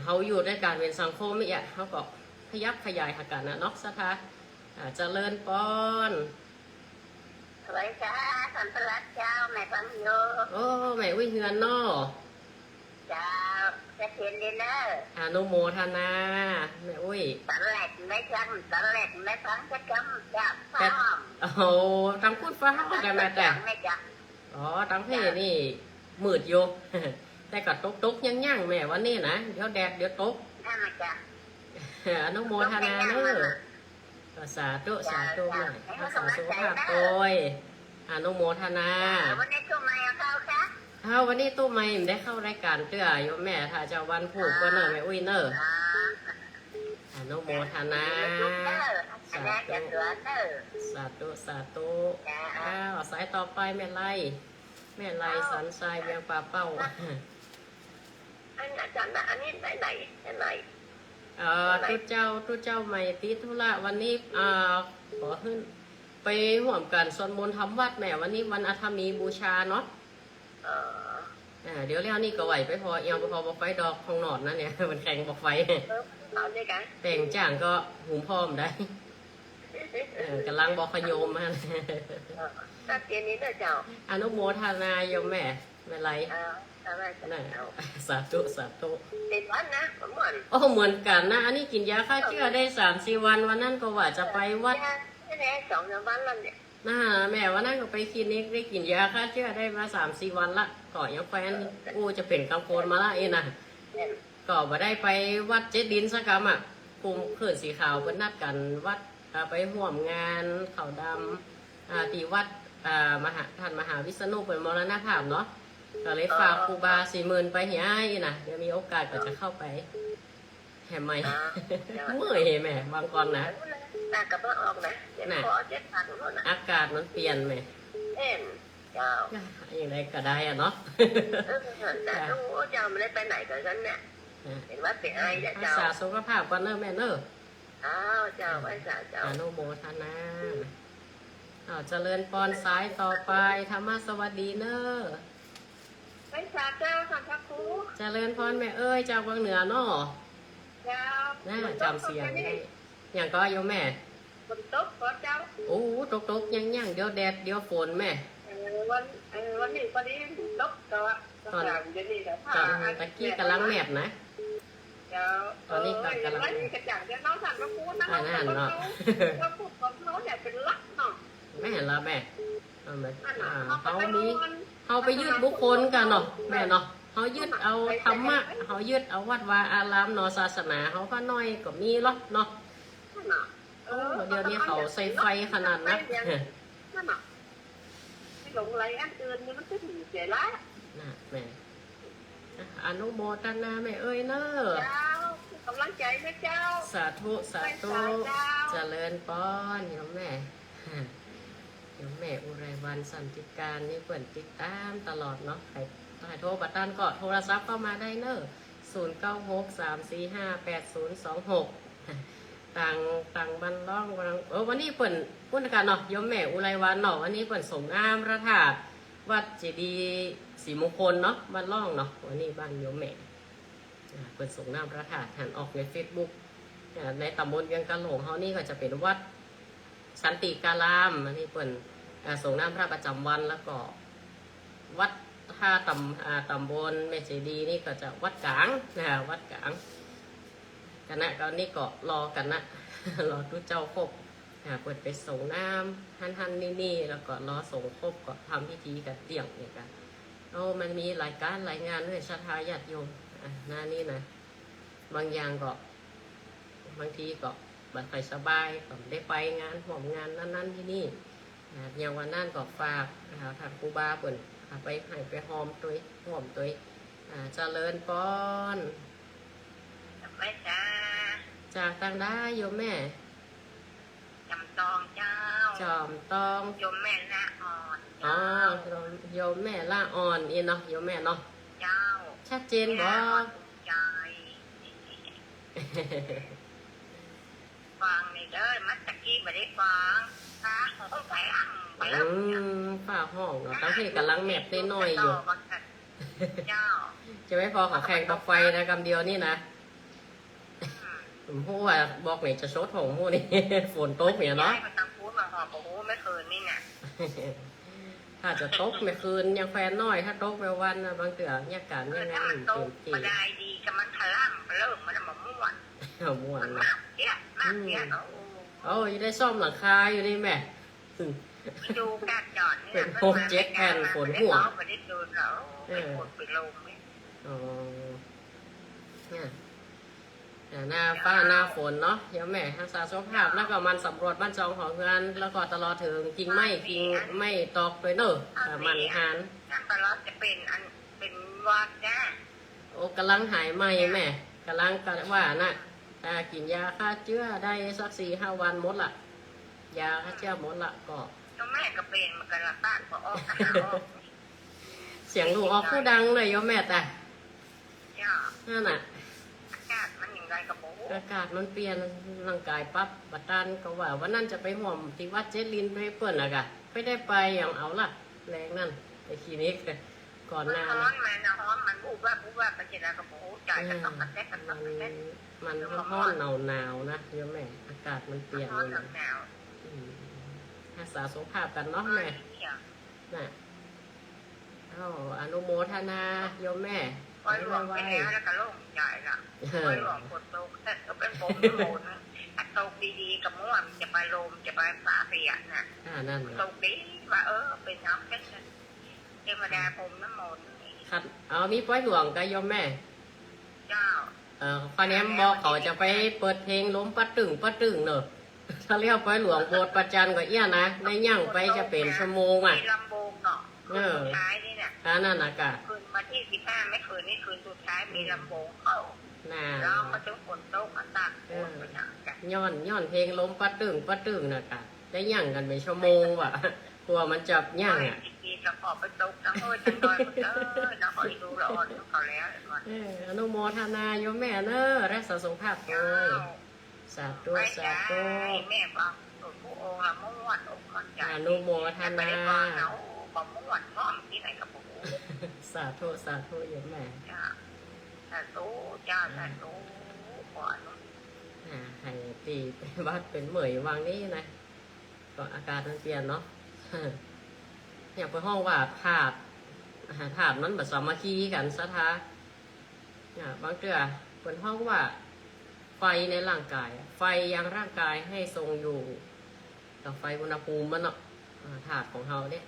เขาอยู่ด้วยการเป็นสังคมนี่เขาก็ขยับขยายหากันนะเนาะศรัทธาเจริญปอนสวัสดีจ้าสันตลัดเจ้าแม่ฟังโยโอ้แม่วิเฮือนเนาะเจ้าจะเขียนดีเนออนุโมทนาแม่อุ้ยตอนแรกไม่จำตอนแรกไม่ฟังจะจำจะฟังโอ้ตั้งพูดฟ้ากันมาแต่อ๋อตั้งเพนี่มืดโยแต่ก็ตกยั่งแม่วันนี้นะเดี๋ยวแดดเดี๋ยวตกนั่นแหละจ้ะอนุโมทนาเนอะสาธุแม่รักษาสุขภาพโดยอนุโมทนาวันนี้ตู้ไม่เข้าค่ะวันนี้ตู้ไม่ได้เข้ารายการเตื้อโยมแม่ถ้าจะวันผูกก็เนอะแม่อุ้ยเนอะอนุโมทนาสาธุสายต่อไปแม่ไล่สันทรายเวียงป่าเป้าอันอาจารย์อันนี้ไหนทุเจ้าใหม่ติธุระวันนี้ขอขึ้นไปห่วมกันสวดมนต์ทำวัดแม่วันนี้วันอาธมีบูชาเนาะเดี๋ยวแล้วนี่ก็ไหวไปพอเอียงพอบอกไฟดอกของหนอดนะเนี่ยมันแข่งบอกไฟแต่งจ้างก็หุมพร้อมได้กำลังบอกขยมมาตัดเกียนี้ด้วยเจ้าอนุโมทนาโยมแม่ไม่ไรสาธุติดวันนะเหมือนเหมือนกันนะอันนี้กินยาฆ่าเชื้อได้3-4 วันวันนั้นก็ว่าจะไปวัดแน่2-3 วันแล้วเนี่ยแม่วันนั้นก็ไปคลินิกได้กินยาฆ่าเชื้อได้มา3-4 วันละก่อนยังแฟนจะเป็นกังโกนมาละนะก็มาได้ไปวัดเจดินสักคำกลุ่มขื่นสีขาวเพิ่นนัดกันวัดไปห่วมงานเขาดำที่วัดท่านมหาวิษณุเป็นมรณภาพเนาะ ก็เลยฝากครูบา40,000ไปเฮียอีนะเดี๋ยวมีโอกาสก็จะเข้าไปแห่ใหม่ เมื่อยแม่บางก่อนนะ น่ากับเพื่อออกนะเดี๋ยวขอ7,000นู่นนะ อากาศมันเปลี่ยนไหม เอ็นเจ้า อย่างไรก็ได้อะเนาะ แต่ดูเจ้าไม่ได้ไปไหนกันกันเนี่ยเห็นว่าเป็นไอ้ รัก เจ้า ษาสุขภาพก่อนเนอะแม่เนอะ อ้าวเจ้าไว้สาเจ้า อนุโมทนาเจริญปอนสายต่อไปธรรมะสวัสดีเนอะ ไว้สาเจ้าค่ะพระครู เจริญพรแม่เอ้ยจากวังเหนือเนาะ เจ้า น่าจำเสียงได้อย่างก็โยมแม่ บนโต๊ะขอเจ้า โอ้ตกๆยังเดี๋ยวแดดเดี๋ยวฝนแม่ วันนี้พอดีโต๊ะก็ตอนเดี๋ยวนี้ก็ ตะกี้กำลังแมบนะ เจ้าวันนี้กระจ่างจะน้องสั่งพระครูนะพระครูของน้องเนี่ยเป็นลักเนาะ แม่เห็นแล้วแม่เขาไปยึดบุคคลกันเนาะแม่เนาะเขายึดเอาธรรมะเขายึดเอาวัดวาอารามเนาะศาสนาเขาก็น้อยก็มีหรอกเนาะเดี๋ยวนี้เขาใส่ไฟขนาดนั้น นั่นน่ะไม่หลงไหลอันอื่นนี่มันก็มีเสียละ น่ะแม่อนุโมทนาแม่เอ้ยเนอะ เจ้ากำลังใจนะเจ้า สาธุสาธุเจริญปอนโยมแม่โยมแม่อุไรวันสันติการนี่เปิดติดตามตลอดเนาะใครโทรบัตรตันก็โทรศัพท์เข้ามาได้เนอะ0963458026ต่างบันล่องวันนี้เปิ่นพูดกันเนาะโยมแม่อุไรวันเนาะวันนี้เปิ่นสงงามพระธาตุวัดเจดีย์ศรีมงคลเนาะบ้านล่องเนาะวันนี้บ้านโยมแม่เปิ่นสงงามพระธาตุหันออกใน Facebook ในตำบลเวียงกะโหลงเขานี่ก็จะเป็นวัดสันติการามอันนี้เปิ่นสงน้ำพระประจำวันแล้วก็วัดท่าตำบลเมเจดีย์นี่ก็จะวัดกลางวัดกลางคณะก็นี่ก็รอกันนะ รอทุเจ้าครบเปิดไปส่งน้ำหันนี่แล้วก็รอส่งครบก็ทำพิธีกันเดี่ยงเนี่ยกันมันมีหลายการหลายงานด้วยศรัทธาญาติโยมหน้านี้นะบางอย่างก็บางทีก็บัดไปสบายก็ได้ไปงานหอมงานนั้นที่นี่อย่างวันนั้นก็ฝากทางครูบาเปิ่นไปให้ไปหอมตัวหอมตัวเจริญปอน ไม่จ้า จากทางได้โยมแม่ จำตองเจ้า จอมตอง โยมแม่ละอ่อน อ๋อโยมแม่ละอ่อนอีเนาะโยมแม่เนาะ เจ้า ชัดเจนบ่ ใจฟังนี่เด้อมัตตะกี้ไม่ได้ฟังตาเขาไปอ่างไปแล้ว ฝ้าห้องเนาะตั้งที่กำลังแมบได้น้อยอยู่ เจ้า จะไม่พอของแข่งกับไฟนะกำเดียวนี่นะผมพูดว่าบอกไหนจะชดของพูดนี่ ฝนตกเนี่ยเนาะ มันตั้งพูดมาหอบโอ้โหไม่เคยนี่เนี่ย ถ้าจะตกไม่คืนยังแฟนน้อยถ้าตกไปวันนะบางเถื่อเนี่ยการเนี่ยงาน โต เต็ม มาได้ดีกับมันทะล่ำเริ่มมันมาม่วน เอาม่วน มัน นะ มากเยอะมากเยอะ โอ้ยได้ซ่อมหลังคาอยู่นี่แม่ ดูการจอดเนี่ยไม่ได้ดูแล้วไปปวดไปลงเนี่ย อ๋อเนี่ยหน้าฟ้าหน้าฝนเนาะเดี๋ยวแม่รักษาสุขภาพแล้วก็มันสำรวจบ้านจองของงานแล้วก็ตลอดถึงกิ่งไม่ตอกไปเนอะมันหาน นั่นตลอดจะเป็นอันเป็นวัดนะ โอ้กำลังหายใหม่แม่กำลังว่าน่ะกินยาฆ่าเชื้อได้สัก4-5 วันหมดละยาฆ่าเชื้อหมดละก็ ก็แม่ก็เป็นมันก็ละบ้านก็ออกหาออก เสียงลูกออกผู้ดังเลยโยมแม่แต่ ย่า นั่นน่ะ อากาศมันอย่างไรกับโบ อากาศมันเปลี่ยนร่างกายปั๊บบัดตันก็ว่าวันนั้นจะไปห่วมที่วัดเจลินไปเปิ่นอะกะไม่ได้ไปอย่างเอาละแรงนั่นไปคลินิกก่อน มัน หน้า ร้อ นะ นมันนะร้อนมันบูบว่าไปกินอะไรกับโบใจกันต้องกันแท้กันต้องกันแท้ มันร้อนหนาวนะโยมแม่อากาศมันเปลี่ยน ร้อน เลย หนาว รักษาสุขภาพกันเนาะแม่น่ะอนุโมทนาโยมแม่ ไว้หลวงไปแล้วแล้วก็โล่งใจละไว้หลวงคนโตแต่ก็เป็นผมโมนโตดีๆกับม่วงจะไปลมจะไปฟ้าเปียกน่ะ นั่น โตดีว่าเป็นน้ำแค่นั้นเทวดาผมน้ำมนต์ ครับเอามีป้อยหลวงกับโยมแม่ เจ้า พอแนมบอกเขาจะไปเปิดเพลงล้มปัดตึงเนอะถ้าเรียกป้อยหลวงโบสถ์ประจันก็เอี้ยนะในย่างไปจะเป็นชั่วโมงอ่ะ มีลำโบงเนาะ คืนสุดท้ายนี่เนี่ย นั่นนะกะ คืนมาที่15ไม่คืนนี่คืนสุดท้ายมีลำโพงเข้า น่ะ ร้องมาจนฝนตกอันตักฝนไปอย่างกัน ย้อนเพลงล้มปัดตึงนะกะได้ย่างกันไปชั่วโมงว่ะกลัวมันจับย่างอ่ะ ทีจะออกไปตกน้ำเอ้ยจังน้อยมันน้ำเอ้ยดูละอ่อนเขาแล้วก่อน อนุโมทนาโยมแม่เนอะรักษาสุขภาพด้วยสาธุ ไม่ สา ได้ ธุ แม่ฟังสุดผู้องค์ละม่วนอกมันใจ อนุโมทนา ไม่ได้ฟังเขาบอกม่วนง้อมที่ไหนกับผม สาธุโยมแม่ จ้าสาธุจ้าสาธุขออนุ ให้ตีเป็นวัดเป็นเหมยวางนี้นะก็อาการมันเปลี่ยนเนาะอยากไปห้องว่าถาดนั้นแบบสามัคคีกันซะท้าบางเตือเป็นห้องว่าไฟในร่างกาย ไฟยังร่างกายให้ทรงอยู่กับไฟอุณหภูมิมันเนาะถาดของเราเนี่ย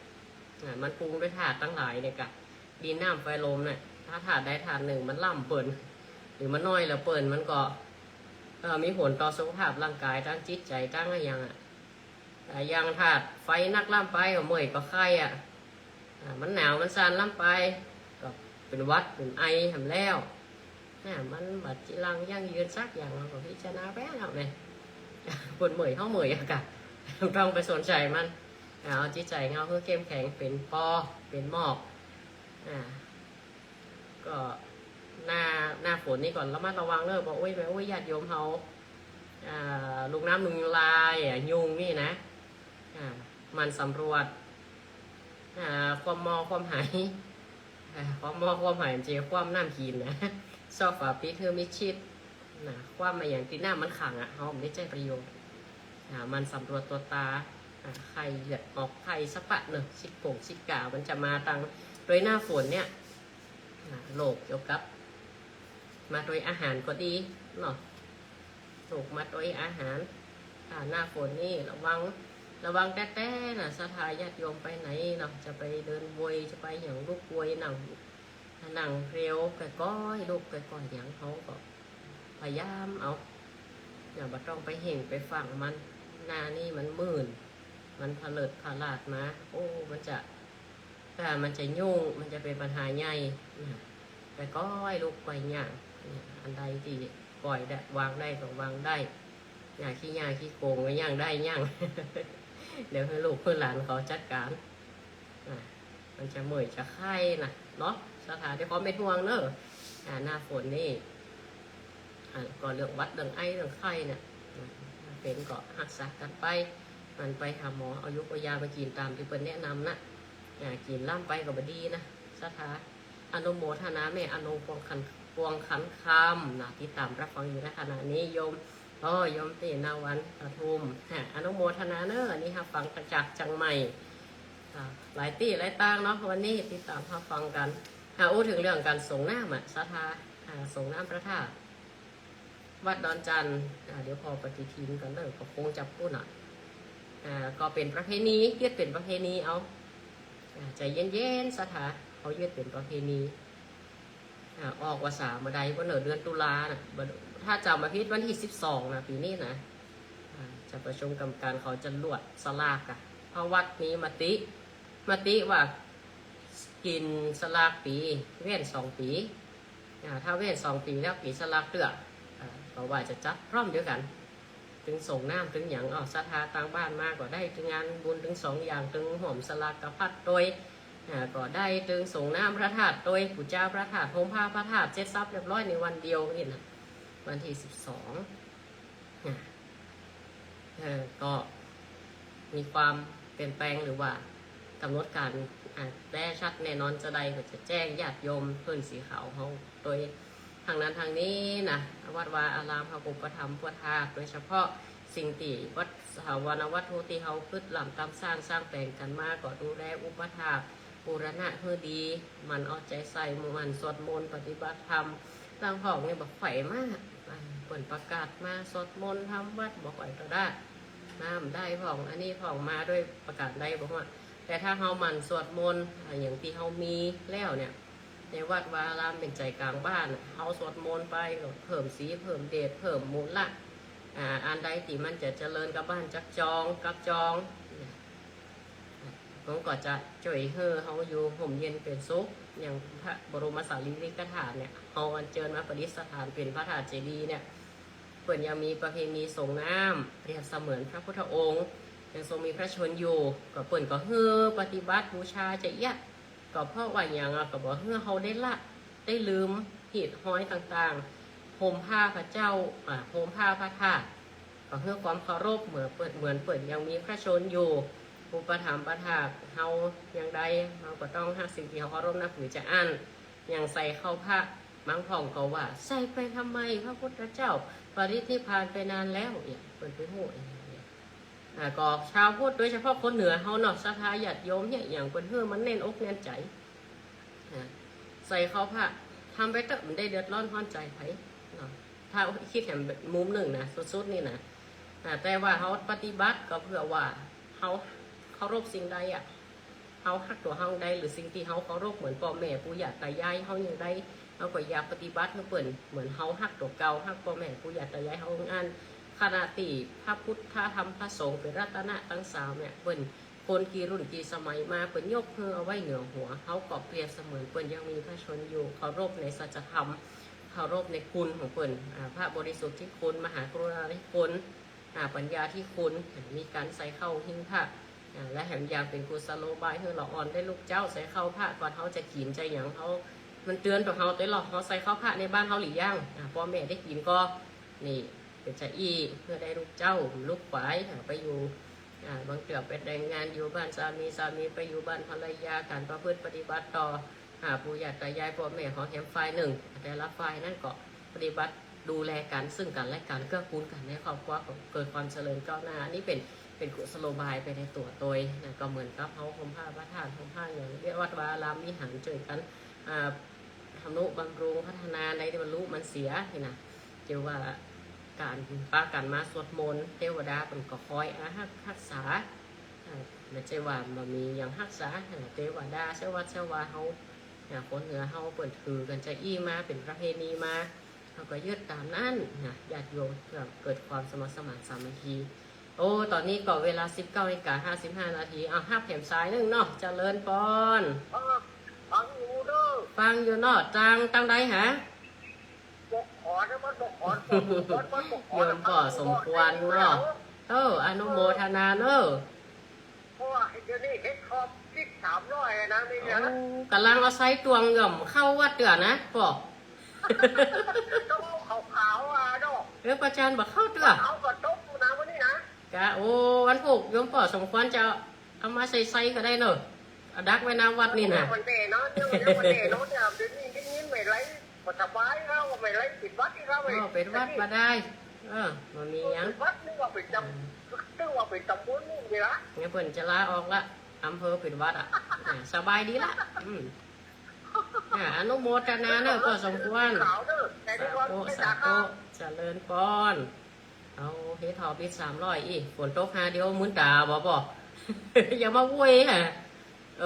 มันปรุงด้วยถาดตั้งหลายเนี่ยกะดินน้ำไฟลมเนี่ยถ้าถาดใดถาดหนึ่งมันล่ำเปิ่นหรือมันน้อยแล้วเปิ่นมันก็มีผลต่อสุขภาพร่างกายทั้งจิตใจทั้งอะไรอย่างแต่ยังถาดไฟนักล่ำไปก็เมื่อยก็ไข้มันหนาวมันสั่นล่ำไปก็เป็นวัดเป็นไอทำแล้วมันบัดจีรังยั่งยืนซักอย่างเราก็พิจารณาแป๊ะเอาเลยปวดเมื่อยเข้าเมื่อยอะกะต้องไปสนใจมันเอาจิตใจเงาเพื่อเข้มแข็งเป็นปอเป็นหมอกก็หน้าฝนนี่ก่อนระมัดระวังเนอะบอกโอ้ยแม่โอ้ยญาติโยมเขาลูกน้ำลุงลายยุงนี่นะมันสำรวจความมอความหายความมอความหายจริงความน้ำขีนนะซอฝาปิดเธอมิชิดความมาอย่างที่หน้ามันขังเขาไม่ได้ใจประโยชน์มันสำรวจตัวตาไข่เหลือดออกไข่สักปะหนึ่งชิดโป่งชิดกาวมันจะมาตังโดยหน้าฝนเนี่ยโรคเกี่ยวกับมาโดยอาหารก็ดีเนาะโรคมาโดยอาหารหน้าฝนนี่ระวังแต้ๆนะสถาญาติโยมไปไหนเนาะจะไปเดินวยจะไปอย่างลูกวยหนังเร็วไปก้อยลูกไปก้อยอย่างเขาก็พยายามเอาอย่าบ่ต้องไปเห่งไปฝั่งมันหน้านี่มันมื่นมันผลิตผลาดมาโอ้มันจะยุ่งมันจะเป็นปัญหาใหญ่ไปก้อยลูกไปอย่างอันใดที่ก้อยได้วางได้ก็วางได้อย่างขี้โกงไว้ย่างได้ย่าง เดี๋ยวให้ลูกเพื่อนหลานเขาจัดการมันจะเมื่อยจะไข้นะเนาะสถานที่เขาไม่ห่วงเนอะหน้าฝนนี่ก่อนเรื่องวัดเรื่องไอเรื่องไข้เนี่ยเป็นก็หักษากันไปมันไปหาหมอเอายุกยาไปกินตามที่เพิ่นแนะนำนะกินล่ำไปก็บดีนะสถาอนุโมทนาแม่อนุพวงขันคำนะที่ตามรับฟังอยู่ในขณะนี้โยมโยมตีนาวันปทุมอนุโมทนาเนอะนี่ค่ะฟังจากจังใหม่หลายตีหลายต่างเนาะวันนี้ติดตามฟังกันอู้ถึงเรื่องการส่งน้ำสถาส่งน้ำพระธาตุวัดดอนจันทร์เดี๋ยวพอปฏิทินกันเนอะก็คงจับพูดหน่อยก็เป็นประเพณียึดเป็นประเพณีเอาใจเย็นๆสถาเขายึดเป็นประเพณีออกวาสามาใดว่าเนอเดือนตุลานะถ้าจำมาพิษวันที่12นะปีนี้นะจะประชุมกรรมการเขาจะลวดสลากเพราะวัดนี้มติว่ากินสลากปีเว้น2 ปีถ้าเว้น2 ปีแล้วปีสลากเตือเขาว่าจะจัดพร้อมเดียวกันถึงส่งน้ำถึงอย่างศรัทธาต่างบ้านมากก็ได้ถึงงานบุญถึง2 อย่างถึงหอมสลากกระพัดโดยก็ได้ถึงส่งน้ำพระธาตุโดยปู่เจ้าพระธาตุโฮมผ้าพระธาตุเจ็ดทรัพย์เรียบร้อยในวันเดียวนี่นะวันที่12ก็มีความเปลี่ยนแปลงหรือว่ากำหนดการแน่ชัดแน่นอนจะใดก็จะแจ้งญาติโยมเพื่อนสีขาวเขาโดยทางนั้นทางนี้นะวัดวาอารามพระอุปธรรมพุทธาโดยเฉพาะสิ่งที่วัดสถาวรวัตถุที่เขาพึ่งหล่ำตามสร้างแปลงกันมาก็ดูแลอุปถากบูรณะเพื่อดีมันเอาใจใส่มันสวดมนต์ปฏิบัติธรรมต่างห้องเนี่ยบอกไฝ่มากเปิดประกาศมาสวดมนต์ทำวัดบอกไฝ่ก็ได้น้ำได้ผ่องอันนี้ผ่องมาด้วยประกาศได้บอกว่าแต่ถ้าเฮามันสวดมนต์อย่างที่เฮามีแล้วเนี่ยในวัดวารามเป็นใจกลางบ้านเฮาสวดมนต์ไปเพิ่มสีเพิ่มเดชเพิ่มมูลละอันใดที่มันจะเจริญกับบ้านจักจองกับจอง มันก็จะช่วยให้เขาอยู่ห่มเย็นเป็นสุขอย่างพระบรมสารีริกธาตุเนี่ยเขาอัญเชิญมาประดิษฐานเป็นพระธาตุเจดีย์เนี่ยเปิดยังมีประเพณีส่งน้ำเปรียบเสมือนพระพุทธองค์ยังทรงมีพระชนอยู่ก็เปิดก็เฮือปฏิบัติบูชาจะเอียดก็เพราะว่าอย่างก็บอกเฮือเขาได้ละได้ลืมหีดห้อยต่างๆห่มผ้าพระเจ้าห่มผ้าพระธาตุก็เพื่อความเคารพเหมือนเปิดยังมีพระชนอยู่อุปถัมภ์ประทานเฮาอย่างใดเฮาก็ต้องหาสิ่งที่เขาเคารพนับถือจะอั้นอย่างใส่เข้าพระมังผ่องก็ว่าใส่ไปทำไมพระพุทธเจ้าปรินิพพานไปนานแล้วเนี่ยเปิดไปหูก็ชาวพุทธโดยเฉพาะคนเหนือเฮาเนาะศรัทธาญาติโยมเนี่ยอย่างเป็นเฮือมันเน้นอกเน้นใจใส่เข้าพระทำไปเถอะมันได้เดือดร้อนร้อนใจไผเนาะถ้าคิดเห็นมุมหนึ่งนะสุดๆนี่นะแต่ว่าเขาปฏิบัติก็เพื่อว่าเขาเคารพสิ่งใดเขาฮักตัวเขาใดหรือสิ่งที่เขาเคารพเหมือนพ่อแม่ปู่ย่าตายายเขาอย่างใดเขาก็อยากปฏิบัติเพื่อนเหมือนเขาฮักตัวเก่าฮักพ่อแม่ปู่ย่าตายายเขางานขณะที่พระพุทธธรรมพระสงฆ์เป็นรัตนะตั้งสามเนี่ยเพื่อนคนกี่รุ่นกี่สมัยมาเพื่อนยกเพื่อเอาไว้เหนือหัวเขาก็เปรียบเสมือนเพื่อนยังมีพระชนอยู่เคารพในสัจธรรมเคารพในคุณของเพื่อนพระบริสุทธิ์ที่คุณมหากรุณาธิคุณปัญญาที่คุณมีการใส่เข้าหิ้งพระและแถมยางเป็นกุศโลบายให้เราอ่อนได้ลูกเจ้าใส่เข้าพระก่อนเขาจะกินใจอย่างเขามันเตือนตัวเขาแต่หลอกเขาใส่เข้าพระในบ้านเขาหรือย่างพ่อแม่ได้กินก็นี่เป็นจะอีเพื่อได้ลูกเจ้าลูกฝ่ายไปอยู่บางเกือบเป็นแรงงานอยู่บ้านสามีไปอยู่บ้านภรรยาการประพฤติปฏิบัติต่อปู่ย่าตายายพ่อแม่ของแถมฝ่ายหนึ่งแต่ละฝ่ายนั่นก็ปฏิบัติดูแลกันซึ่งกันและกันเกื้อกูลกันในครอบครัวเกิดความเจริญก้าวหน้าอันนี้เป็นกุศโลบายไปในตัวโดยก็เหมือนกับเขาห่มผ้าพระธาตุห่มผ้าอย่างเรียกวัดวารามวิหารเจอกันทำนุบำรุงพัฒนาในบรรลุมันเสียนี่นะเจ้าว่าการป้ากันมาสวดมนต์เทวดาเป็นก็คอยรักษาไม่ใช่ว่ามันมีอย่างรักษาเทวดาเชื่อว่าเขาคนเหนือเขาเปิดถือกันจะอี้มาเป็นประเพณีมาเขาก็ยึดตามนั่นญาติโยมเพื่อเกิดความสมัครสมานสามัคคีโอ้ตอนนี้ก็เวลา 19:55 นาทีห้าแถมซ้ายนึงเนาะเจริญปอนฟังอยู่เด้อฟังอยู่เนาะตั้งใดฮะบกขอนะมันบกขอโยมก็สมควรเนาะอนุโมทนาเนาะเพราะว่าเดี๋ยวนี้เฮ็ดคอมคิด300นะนี่นะกำลังเอาไซตวงย่อมเข้าวัดเดือนะบอกต้องขาวเนาะประจันบอกเข้าเดือเขาก็ตกนะวันนี้นะกะโอ้วันพุกโยมก็สมควรจะเอามาใส่ก็ได้เนาะดักไว้น้ำวัดนี่นะวันเดย์เนาะเดี๋ยววันเดย์เนาะเดี๋ยวนี้ไม่ไรสบายเขาไม่ไรปิดวัดที่เขาปิดวัดมาได้มันมียังวัดนี่ว่าปิดจำตึ้งว่าปิดจำบุญนี่เวลาเนี่ยเพิ่นจะลาออกละอำเภอปิดวัดสบายดีละอนุโมทนาเนอะก็สมควรสาธุเจริญพรเอาเฮ็ดทอปิด300อีกฝนตกหาเดียวมื้นตาบ่อย่ามาวุ่ย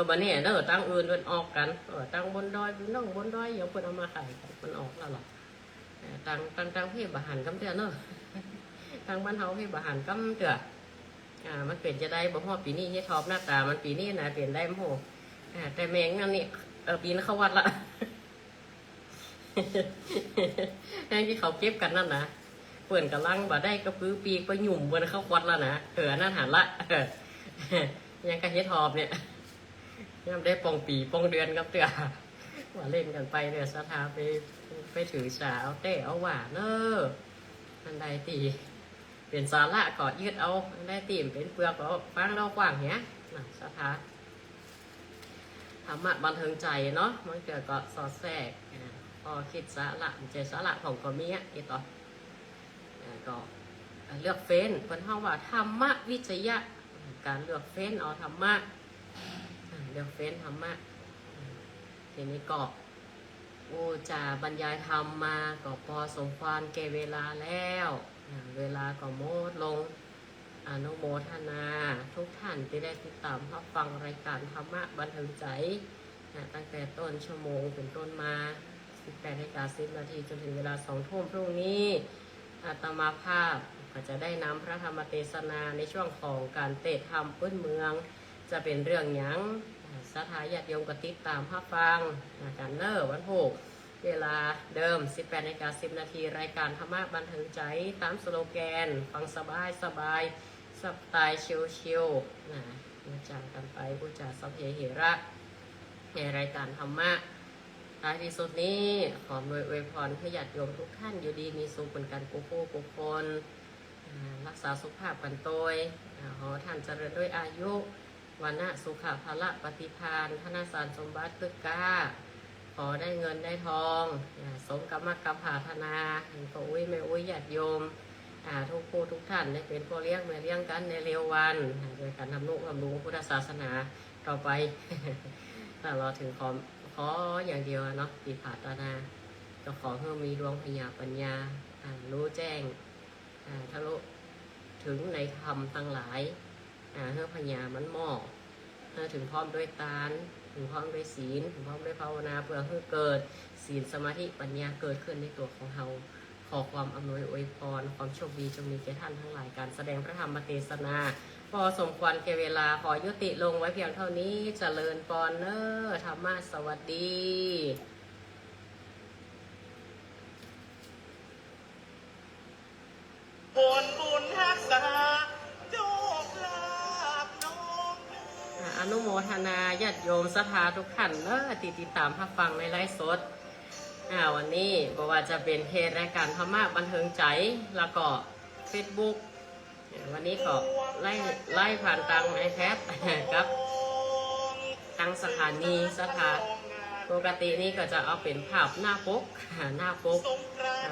บัดนี้เด้อตั้งอื่นเพิ่นออกกันตั้งบนดอยน้องบนดอยอย่าเพิ่นเอามาขายมันออกแล้วหรอกตั้งเพ่บะหันกำเตือเนอะตั้งบ้านเฮาเพ่บะหันกำเตือมันเปลี่ยนจะได้บ่ฮอดปีนี้เฮ็ดทอบหน้าตามันปีนี้นะเปลี่ยนได้โหแต่แมงนั่นนี่ปีนี้เข้าวัดละแมงที่เขาเก็บกันนั่นนะเปิ่นกำลังบ่ได้ก็พื้ปีก็หยุ่มบนเข้าวัดแล้วนะนั่นหันละยังกะเฮ็ดทอบเนี่ยยังได้ปองปีปองเดือนกับเตือว่าเล่นกันไปเนี่ยสถาไปถือสาวเต้เอาหวานเนออันใดตีเป็นสาระกอดยืดเอาอันใดตีเป็นเปลือกก็ฟังเรากว้างเนี้ยสถาธรรมะบันเทิงใจเนาะมันเกิดก็สอดแทรกพอคิดสาระเจสาระของก็มีอีต่อก็เลือกเฟ้นคนห้องว่าธรรมะวิจยะการเลือกเฟ้นเอาธรรมะเลือกเฟ้นธรรมะทีนี้ก็จะบรรยายธรรมมาก็พอสมควรแก่เวลาแล้วเวลาก็โมดลงอนุโมทนาทุกท่านที่ได้ติดตามรับฟังรายการธรรมะบันเทิงใจตั้งแต่ต้นชั่วโมงเป็นต้นมา18:10 นาทีจนถึงเวลา2 ทุ่มพรุ่งนี้อาตมาภาพก็จะได้นำพระธรรมเทศนาในช่วงของการเทศธรรมพื้นเมือง จะเป็นเรื่องหยังสถาญาติโยมก็ติดตามภาพฟังการเนอร์วันพุธเวลาเดิม 18:10 นาทีรายการธรรมะบันเทิงใจตามสโลแกนฟังสบายสบายสไตล์ชิลๆนะบูชากันไปบูชาสัพเพเหระในรายการธรรมะท้ายที่สุดนี้ขออวยพรให้ญาติโยมทุกท่านอยู่ดีมีสุขเป็นการกุโคกุคนรักษาสุขภาพกันโดยขอท่านเจริญด้วยอายุวันนะสุขภาละปฏิภาณธนสารสมบัติตึกกาขอได้เงินได้ทองสมกรรมกรรมผาธนาเห็นพ่ออุ้ยแม่อุ้ยญาติโยมทุกผู้ทุกท่านได้เป็นพ่อเลี้ยงแม่เลี้ยงกันในเร็ววันโดยการทำนุบำรุงพุทธศาสนาต่อไป แต่เราถึงขออย่างเดียวเนาะปีผาตนาก็ขอให้มีดวงพญาปัญญารู้แจ้งทะลุถึงในธรรมทั้งหลายเพื่อพญามันหม้อถึงพร้อมด้วยตาลถึงพร้อมด้วยศีลถึงพร้อมด้วยภาวนาเพื่อให้เกิดศีลสมาธิปัญญาเกิดขึ้นในตัวของเราขอความอำนวยอวยพรความโชคดีจงมีแก่ท่านทั้งหลายการแสดงพระธรรมเทศนาพอสมควรแก่เวลาขอยุติลงไว้เพียงเท่านี้เจริญปอนเนอร์ธรรมะสวัสดีผลบุญรักษาโชคลาภน้อง อนุโมทนาญาติโยมศรัทธาทุกท่านติดตามรับฟังในไลฟ์สดวันนี้บอกว่าจะเป็นเพจรายการธรรมะบันเทิงใจแล้วก็ Facebook วันนี้ก็ไล่ผ่านทาง iPad ครับทางสถานีสถาปกตินี่ก็จะเอาเป็นภาพหน้าปก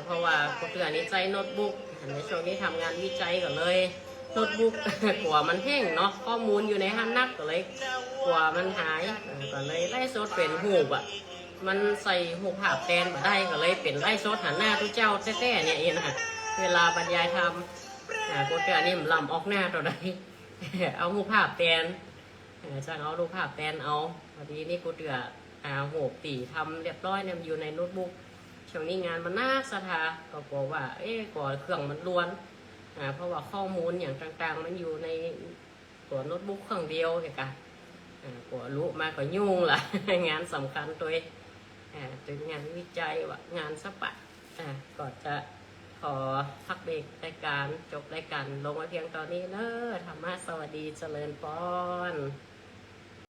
เพราะว่าปกตินี้ใจโน้ตบุ๊กในช่วงนี้ทำงานวิจัยก็เลยโน้ตบุ๊ก กลัวมันแห้งเนาะข้อมูลอยู่ในหันนักก็เลยกลัวมันหายก็เลยไล่สดเป็นหูบมันใส่หูภาพแทนมาได้ก็เลยเป็นไล่สดหันหน้าทุกเจ้าแท้ๆเนี่ยเองนะเวลาบรรยายทำปกตินี่มันลำออกหน้าตัวใด เอาหูภาพแทนจะเอารูปภาพแทนเอาพอดีนี่กูเดือโหกตีทำเรียบร้อยเนี่ยอยู่ในโน้ตบุ๊กช่วงนี้งานมันน่าสะทาก็กลัวว่าก่อนเครื่องมันล้วนเพราะว่าข้อมูลอย่างต่างๆมันอยู่ในตัวโน้ตบุ๊กเครื่องเดียวเลยกันกลัวรู้มาก็ยุ่งละ งานสำคัญตัวถึงงานวิจัยว่างานสปะก็จะขอพักเบรกรายการจบรายการลงไว้เพียงตอนนี้เนอะธรรมะสวัสดีเจริญพร